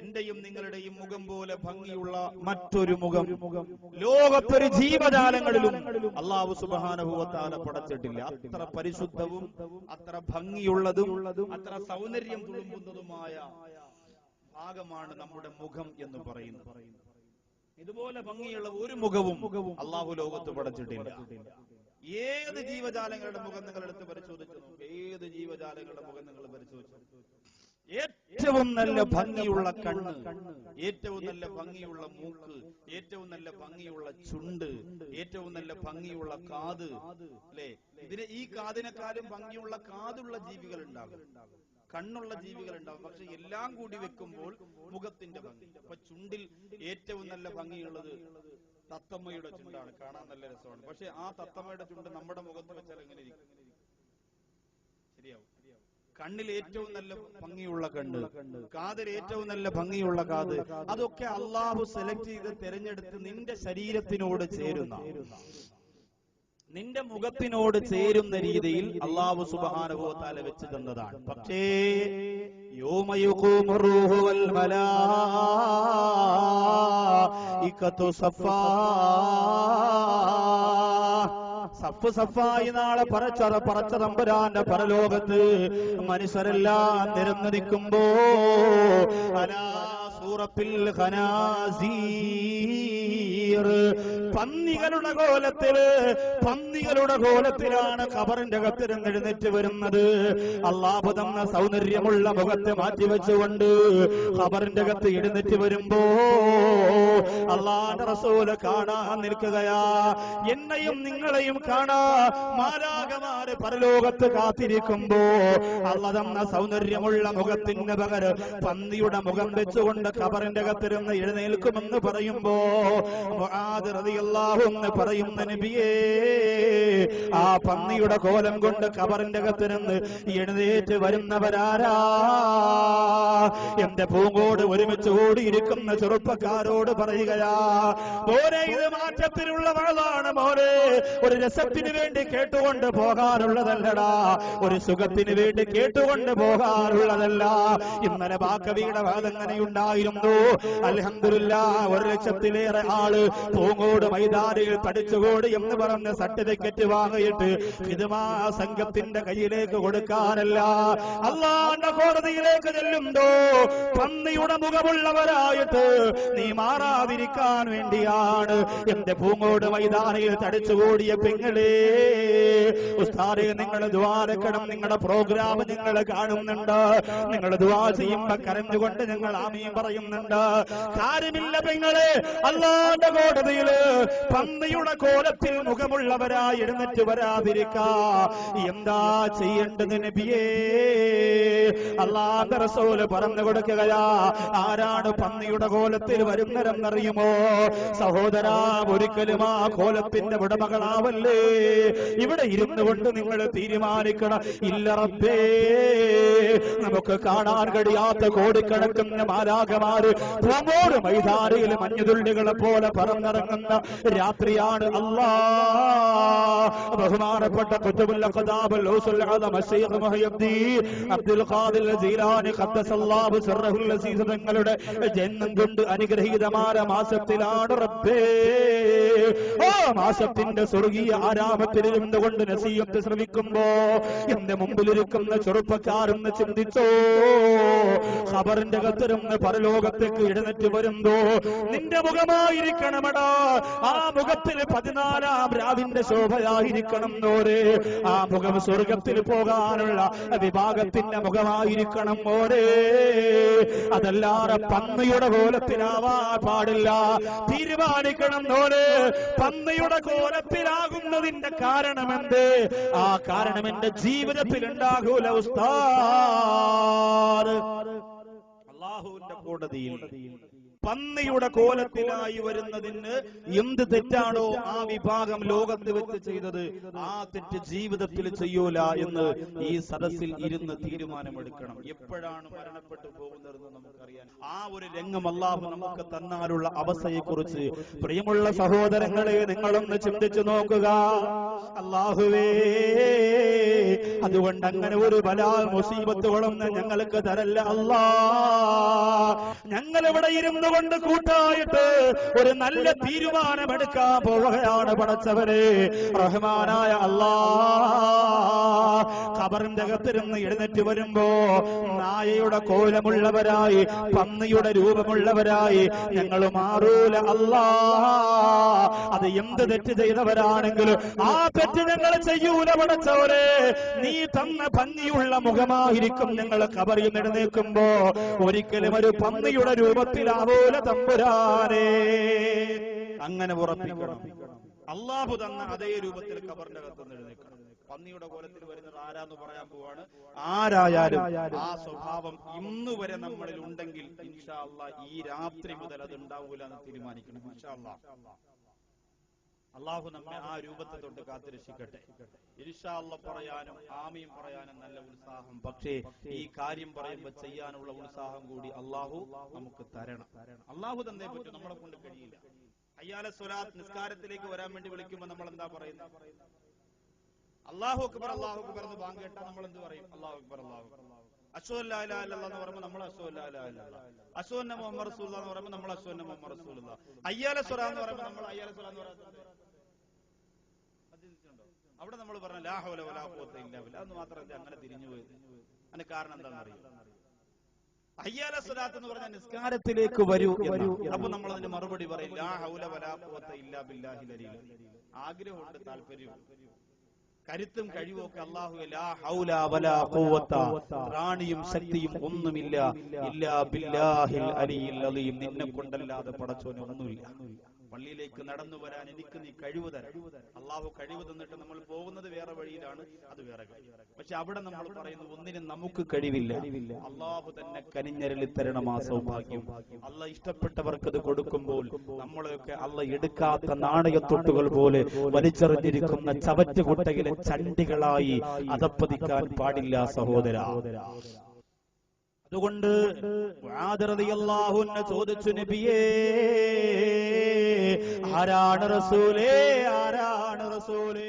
എന്റെയും നിങ്ങളുടെയും മുഖം പോലെ ഭംഗിയുള്ള മറ്റൊരു മുഖം ലോകത്തൊരു ജീവജാലങ്ങളിലും അല്ലാഹു സുബ്ഹാനഹു വ തആല പടച്ചിട്ടില്ല. അത്ര പരിശുദ്ധവും അത്ര ഭംഗിയുള്ളതും അത്ര സൗന്ദര്യം തുളുമ്പുന്നതുമായ ഭാഗമാണ് നമ്മുടെ മുഖം എന്ന് പറയുന്നത്. ഇതുപോലെ ഭംഗിയുള്ള ഒരു മുഖവും അല്ലാഹു ലോകത്ത് പടച്ചിട്ടില്ല. ഏത് ജീവജാലങ്ങളുടെ മുഖം നിങ്ങൾ എടുത്ത് പരിശോധിച്ചു നോക്കുക, ഏത് ജീവജാലങ്ങളുടെ മുഖം നിങ്ങൾ പരിശോധിച്ചു, ഏറ്റവും നല്ല ഭംഗിയുള്ള കണ്ണ്, ഏറ്റവും നല്ല ഭംഗിയുള്ള മൂക്ക്, ഏറ്റവും നല്ല ഭംഗിയുള്ള ചുണ്ട്, ഏറ്റവും നല്ല ഭംഗിയുള്ള കാത്, അല്ലെ? ഈ കാതിനെക്കാളും ഭംഗിയുള്ള കാതുള്ള ജീവികൾ ഉണ്ടാകും, കണ്ണുള്ള ജീവികൾ ഉണ്ടാവും. പക്ഷെ എല്ലാം കൂടി വെക്കുമ്പോൾ മുഖത്തിന്റെ ഭംഗി. അപ്പൊ ചുണ്ടിൽ ഏറ്റവും നല്ല ഭംഗിയുള്ളത് തത്തമ്മയുടെ ചുണ്ടാണ്, കാണാൻ നല്ല രസമാണ്. പക്ഷെ ആ തത്തമ്മയുടെ ചുണ്ട് നമ്മുടെ മുഖത്ത് വെച്ചാൽ എങ്ങനെ ഇരിക്കും? ശരിയാവും. കണ്ണിൽ ഏറ്റവും നല്ല ഭംഗിയുള്ള കണ്ണ്, കാതിൽ ഏറ്റവും നല്ല ഭംഗിയുള്ള കാത്, അതൊക്കെ അള്ളാഹു സെലക്ട് ചെയ്ത് തിരഞ്ഞെടുത്ത് നിന്റെ ശരീരത്തിനോട് ചേരുന്ന, നിന്റെ മുഖത്തിനോട് ചേരുന്ന രീതിയിൽ അല്ലാഹു സുബ്ഹാനഹു വ തആല വെച്ച് തന്നതാണ്. പക്ഷേ യൗമ യഖൂമു റൂഹു വൽ മലായികതു സഫാ, സഫ് സഫായി നാളെ പറച്ച തമ്പുരാന്റെ പരലോകത്ത് മനുഷ്യരെല്ലാം നിരന്നു നിൽക്കുമ്പോ അലാ സൂറത്തിൽ ഖനാസീർ, പന്നികളുടെ കോലത്തിലാണ് ഖബറിന്റെ അകത്തിരുന്ന് എഴുന്നേറ്റ് വരുന്നത്. അല്ലാഹു തന്ന സൗന്ദര്യമുള്ള മുഖത്തെ മാറ്റിവെച്ചുകൊണ്ട് ഖബറിന്റെ അകത്ത് എഴുന്നേറ്റ് വരുമ്പോ അല്ലാഹുവിന്റെ റസൂല് കാണാൻ നിൽക്കുകയാ. എന്നെയും നിങ്ങളെയും കാണാ മാലാഖമാര് പരലോകത്ത് കാത്തിരിക്കുമ്പോ അല്ലാഹു തന്ന സൗന്ദര്യമുള്ള മുഖത്തിന് പകരം പന്നിയുടെ മുഖം വെച്ചുകൊണ്ട് ഖബറിന്റെ അകത്തിരുന്ന് എഴുന്നേൽക്കുമെന്ന് പറയുമ്പോ മുആദ് റളിയല്ലാഹു അൻഹു പറയുന്ന നബിയേ, ആ പന്നിയുടെ കോലം കൊണ്ട് ഖബറിന്റെ അകത്തിരുന്ന് എഴുന്നേറ്റ് വരുന്നവരാരാ? എന്റെ പൂങ്കോട് ഒരുമിച്ച് ഓടിയിരിക്കുന്ന ചെറുപ്പക്കാരോട് പറയുകയാ, മോനെ ഇത് മാറ്റത്തിനുള്ള വഴലാണ് മോനെ, ഒരു രസത്തിന് വേണ്ടി കേട്ടുകൊണ്ട് പോകാനുള്ളതല്ലടാ, ഒരു സുഖത്തിന് വേണ്ടി കേട്ടുകൊണ്ട് പോകാനുള്ളതല്ല. ഇന്നലെ ബാക്കവിയുടെ വാദങ്ങനെയുണ്ടായിരുന്നു. അൽഹംദുലില്ലാഹ് 1,00,000-ലേറെ ആള് പൂങ്കോട് മൈതാനിയിൽ തടിച്ചുകൂടി എന്ന് പറഞ്ഞ സർട്ടിഫിക്കറ്റ് വാങ്ങിയിട്ട് ഖിദ്മാ സംഘത്തിന്റെ കയ്യിലേക്ക് കൊടുക്കാനല്ല, അല്ലാഹുവിന്റെ കോടതിയിലേക്ക് ചെല്ലുമ്പോ പന്നിയുടെ മുഖമുള്ളവരായിട്ട് നീ മാറാതിരിക്കാൻ വേണ്ടിയാണ്. എന്റെ പൂങ്കോട് മൈതാനിയിൽ തടിച്ചുകൂടിയ പെങ്ങളെ, ഉസ്താദേ നിങ്ങൾ ദുആ എടുക്കണം. നിങ്ങളുടെ പ്രോഗ്രാം നിങ്ങൾ കാണുന്നുണ്ട്, നിങ്ങൾ ദുആ ചെയ്യുമ്പോ കരഞ്ഞുകൊണ്ട് ഞങ്ങൾ ആമീൻ പറയുന്നുണ്ട്. കാര്യമില്ല പെങ്ങളെ, അല്ലാഹുവിന്റെ കോടതിയില് പന്നിയുടെ കോലത്തിൽ മുഖമുള്ളവരായി എഴുന്നേറ്റ് വരാതിരിക്കാ എന്താ ചെയ്യേണ്ടത് നബിയേ? അല്ലാഹുവിന്റെ റസൂല് പറഞ്ഞു കൊടുക്കുകയാ, ആരാണ് പന്നിയുടെ കോലത്തിൽ വരുന്നതെന്നറിയുമോ? സഹോദരാ, ഒരിക്കലും ആ കോലത്തിന്റെ ഉടമകളാവല്ലേ. ഇവിടെ ഇരുന്നു കൊണ്ട് നിങ്ങൾ തീരുമാനിക്കണം, ഇല്ല റബ്ബേ നമുക്ക് കാണാൻ കഴിയാത്ത കോടിക്കണക്കിന് മാലാഖമാര് പൂങ്ങോട് മൈതാനിയിൽ മഞ്ഞുതുള്ളികളെ പോലെ പറന്നിറങ്ങുന്ന രാത്രിയാണ് ബഹുമാനപ്പെട്ട ഖുതുബുൽ ഖദാബുൽ ഔസുൽ അദം ശൈഖ് മുഹയ്യിദ്ദീൻ അബ്ദുൽ ഖാദിർ ജീലാനി ഖദ്ദസല്ലാഹു സിർറഹുൽ അസീസ് തങ്ങളുടെ ജന്മം കൊണ്ട് അനുഗ്രഹീതമായ മാസത്തിലാണ് റബ്ബേ. ആ മാസത്തിന്റെ സ്വർഗീയ ആരാമത്തിൽ ഇരുന്നുകൊണ്ട് നസീഹത്ത് ശ്രമിക്കുമ്പോ എന്റെ മുമ്പിലിരിക്കുന്ന ചെറുപ്പക്കാരെന്ന് ചിന്തിച്ചോ, ഖബറിന്റെ കത്തിരുന്ന് പരലോകത്തേക്ക് എഴുന്നേറ്റ് വരുമ്പോ നിന്റെ മുഖമായിരിക്കണമടാ, ആ മുഖത്തിൽ 14 രാവിന്റെ ശോഭയായിരിക്കണം മോരെ, ആ മുഖം സ്വർഗത്തിൽ പോകാനുള്ള വിഭാഗത്തിന്റെ മുഖമായിരിക്കണം മോരെ. അതല്ലാതെ പന്നിയുടെ കോലത്തിലാവാൻ പാടില്ല. തീരുമാനിക്കണം മോരെ, പന്നിയുടെ കോലത്തിലാകുന്നതിന്റെ കാരണമെന്ത്? ആ കാരണം എന്റെ ജീവിതത്തിൽ ഉണ്ടാകൂല ഉസ്താദ്. അല്ലാഹുവിന്റെ കോടതിയിൽ പന്നിയുടെ കോലത്തിലായി വരുന്നതിന് എന്ത് തെറ്റാണോ ആ വിഭാഗം ലോകത്ത് വെച്ച് ചെയ്തത്, ആ തെറ്റ് ജീവിതത്തിൽ ചെയ്യൂല എന്ന് ഈ സദസ്സിൽ ഇരുന്ന് തീരുമാനമെടുക്കണം. എപ്പോഴാണ് മരണപ്പെട്ടു പോകുന്നതെന്ന് നമുക്കറിയാൻ. ആ ഒരു രംഗം അല്ലാഹു നമുക്ക് തന്നാലുള്ള അവസ്ഥയെക്കുറിച്ച് പ്രിയമുള്ള സഹോദരങ്ങളെ നിങ്ങളൊന്ന് ചിന്തിച്ചു നോക്കുക. അല്ലാഹുവേ, അതുകൊണ്ട് അങ്ങനെ ഒരു ബലാ മുസീബത്തുകളൊന്നും ഞങ്ങൾക്ക് തരല്ല അല്ലാ. ഞങ്ങൾ ഇവിടെ ഇരുന്ന് കൊണ്ട് കൂട്ടായിട്ട് ഒരു നല്ല തീരുമാനമെടുക്കാൻ പോവുകയാണ് പടച്ചവരെ. റഹ്മാനായ അല്ലാ, ഖബറിന്റെ അകത്തിരുന്ന് എഴുന്നേറ്റ് വരുമ്പോ നായയുടെ കോലമുള്ളവരായി, പന്നിയുടെ രൂപമുള്ളവരായി ഞങ്ങൾ മാറൂല അല്ലാ. അത് എന്ത് തെറ്റ് ചെയ്തവരാണെങ്കിലും ആ തെറ്റ് ഞങ്ങൾ ചെയ്യൂല പടച്ചവരെ. നീ തന്ന ഭംഗിയുള്ള മുഖമായിരിക്കും ഞങ്ങൾ ഖബറിൽ എഴുന്നേൽക്കുമ്പോ. ഒരിക്കലും ഒരു പന്നിയുടെ രൂപത്തിലാവൂല തമ്പുരാനെ. അങ്ങനെ ഉറപ്പിക്കണം. അല്ലാഹു തന്ന അതേ രൂപത്തിൽ ഖബറിന്റെ അകത്ത് എഴുന്നേൽക്കണം. പന്നിയുടെ കോലത്തിൽ വരുന്നത് ആരാന്ന് പറയാൻ പോവാണ്. ആരായാലും ആ സ്വഭാവം ഇന്ന് വരെ നമ്മളിൽ ഉണ്ടെങ്കിൽ ഇൻഷാ അല്ലാഹ് ഈ രാത്രി മുതൽ അത് ഉണ്ടാവൂല എന്ന് തീരുമാനിക്കണം. ഇൻഷാ അല്ലാഹ് അല്ലാഹു നമ്മെ ആ രൂപത്തെ തൊട്ട് കാത്തുരക്ഷിക്കട്ടെ. ഇൻഷാ അല്ലാഹ് പറയാനും ആമീൻ പറയാനും നല്ല ഉത്സാഹം, പക്ഷേ ഈ കാര്യം പറയുമ്പോൾ ചെയ്യാനുള്ള ഉത്സാഹം കൂടി അല്ലാഹു നമുക്ക് തരണം. അല്ലാഹു തന്നേ പറ്റും, നമ്മളെ കൊണ്ട് കഴിയില്ല. ഹയ്യാല സ്വലാത്ത് നിസ്കാരത്തിലേക്ക് വരാൻ വേണ്ടി വിളിക്കുമ്പോൾ നമ്മൾ എന്താ പറയുന്നത്? അല്ലാഹു അക്ബർ അല്ലാഹു അക്ബർ എന്ന് ബാങ്ക് കേട്ടാൽ നമ്മൾ എന്ത് പറയും? അല്ലാഹു അക്ബർ അല്ലാഹു അക്ബർ. അശ്ഹദു അല്ലാ ഇലാഹ ഇല്ലല്ലാഹ് എന്ന് പറയുമ്പോൾ നമ്മൾ അശ്ഹദു അല്ലാ ഇലാഹ ഇല്ലല്ലാഹ്. അശ്ഹദു അന്ന മുഹമ്മദ് റസൂലുള്ളാഹ് എന്ന് പറയുമ്പോൾ നമ്മൾ അശ്ഹദു അന്ന മുഹമ്മദ് റസൂലുള്ളാഹ്. ഹയ്യാല സ്വലാത്ത് എന്ന് പറയുമ്പോൾ നമ്മൾ ഹയ്യാല സ്വലാത്ത് എന്ന് പറയുന്നത് അവിടെ നമ്മൾ പറഞ്ഞ ലാ ഹൗല വലാ ഖുവത ഇല്ലാ ബില്ലാഹ് എന്ന് മാത്രമല്ല അങ്ങനെ തിരിഞ്ഞു പോയത്. അതിന് കാരണം എന്താണെന്ന് അറിയാം. ഹയ്യാല സ്വലാത്ത് എന്ന് പറഞ്ഞാൽ നിസ്കാരത്തിലേക്ക് വരൂ എന്നാണ്. അപ്പൊ നമ്മൾ അതിന് മറുപടി പറയും ലാ ഹൗല വലാ ഖുവത ഇല്ലാ ബില്ലാഹിൽ അലിയിൽ. ആഗ്രഹമുണ്ട്, താല്പര്യമുണ്ട്, കരുത്തും കഴിവും ഒക്കെ അല്ലാഹു ലാ ഹൗല വലാ ഖുവത, റാണിയും ശക്തിയും ഒന്നുമില്ല ഇല്ലാ ബില്ലാഹിൽ അലിയിൽ അലീം, നിന്നെ കൊണ്ടല്ലാതെ പടച്ചോനെ ഒന്നുമില്ല. പള്ളിയിലേക്ക് നടന്നു വരാൻ എനിക്ക് നീ കഴിവ് തരാം. അല്ലാഹു കഴിവ് തന്നിട്ട് നമ്മൾ പോകുന്നത് വേറെ വഴിയിലാണ്, അത് വേറെ കാര്യം. പക്ഷെ അവിടെ നമ്മൾ പറയുന്നു ഒന്നിനും നമുക്ക് കഴിവില്ല, അല്ലാഹു തന്നെ കനിഞ്ഞരളി തരണം ആ സൗഭാഗ്യം. അല്ല ഇഷ്ടപ്പെട്ടവർക്ക് അത് കൊടുക്കുമ്പോൾ നമ്മളെയൊക്കെ അല്ല എടുക്കാത്ത നാണയത്തൊട്ടുകൾ പോലെ വലിച്ചെറിഞ്ഞിരിക്കുന്ന ചവറ്റുകുട്ടയിലെ ചണ്ടികളായി അതപ്പതിക്കാൻ പാടില്ല സഹോദര. അതുകൊണ്ട് മുആദ് റളിയല്ലാഹു അൻഹു ചോദിച്ചു, നബിയേ ആരാണ് റസൂലേ, ആരാണ് റസൂലേ?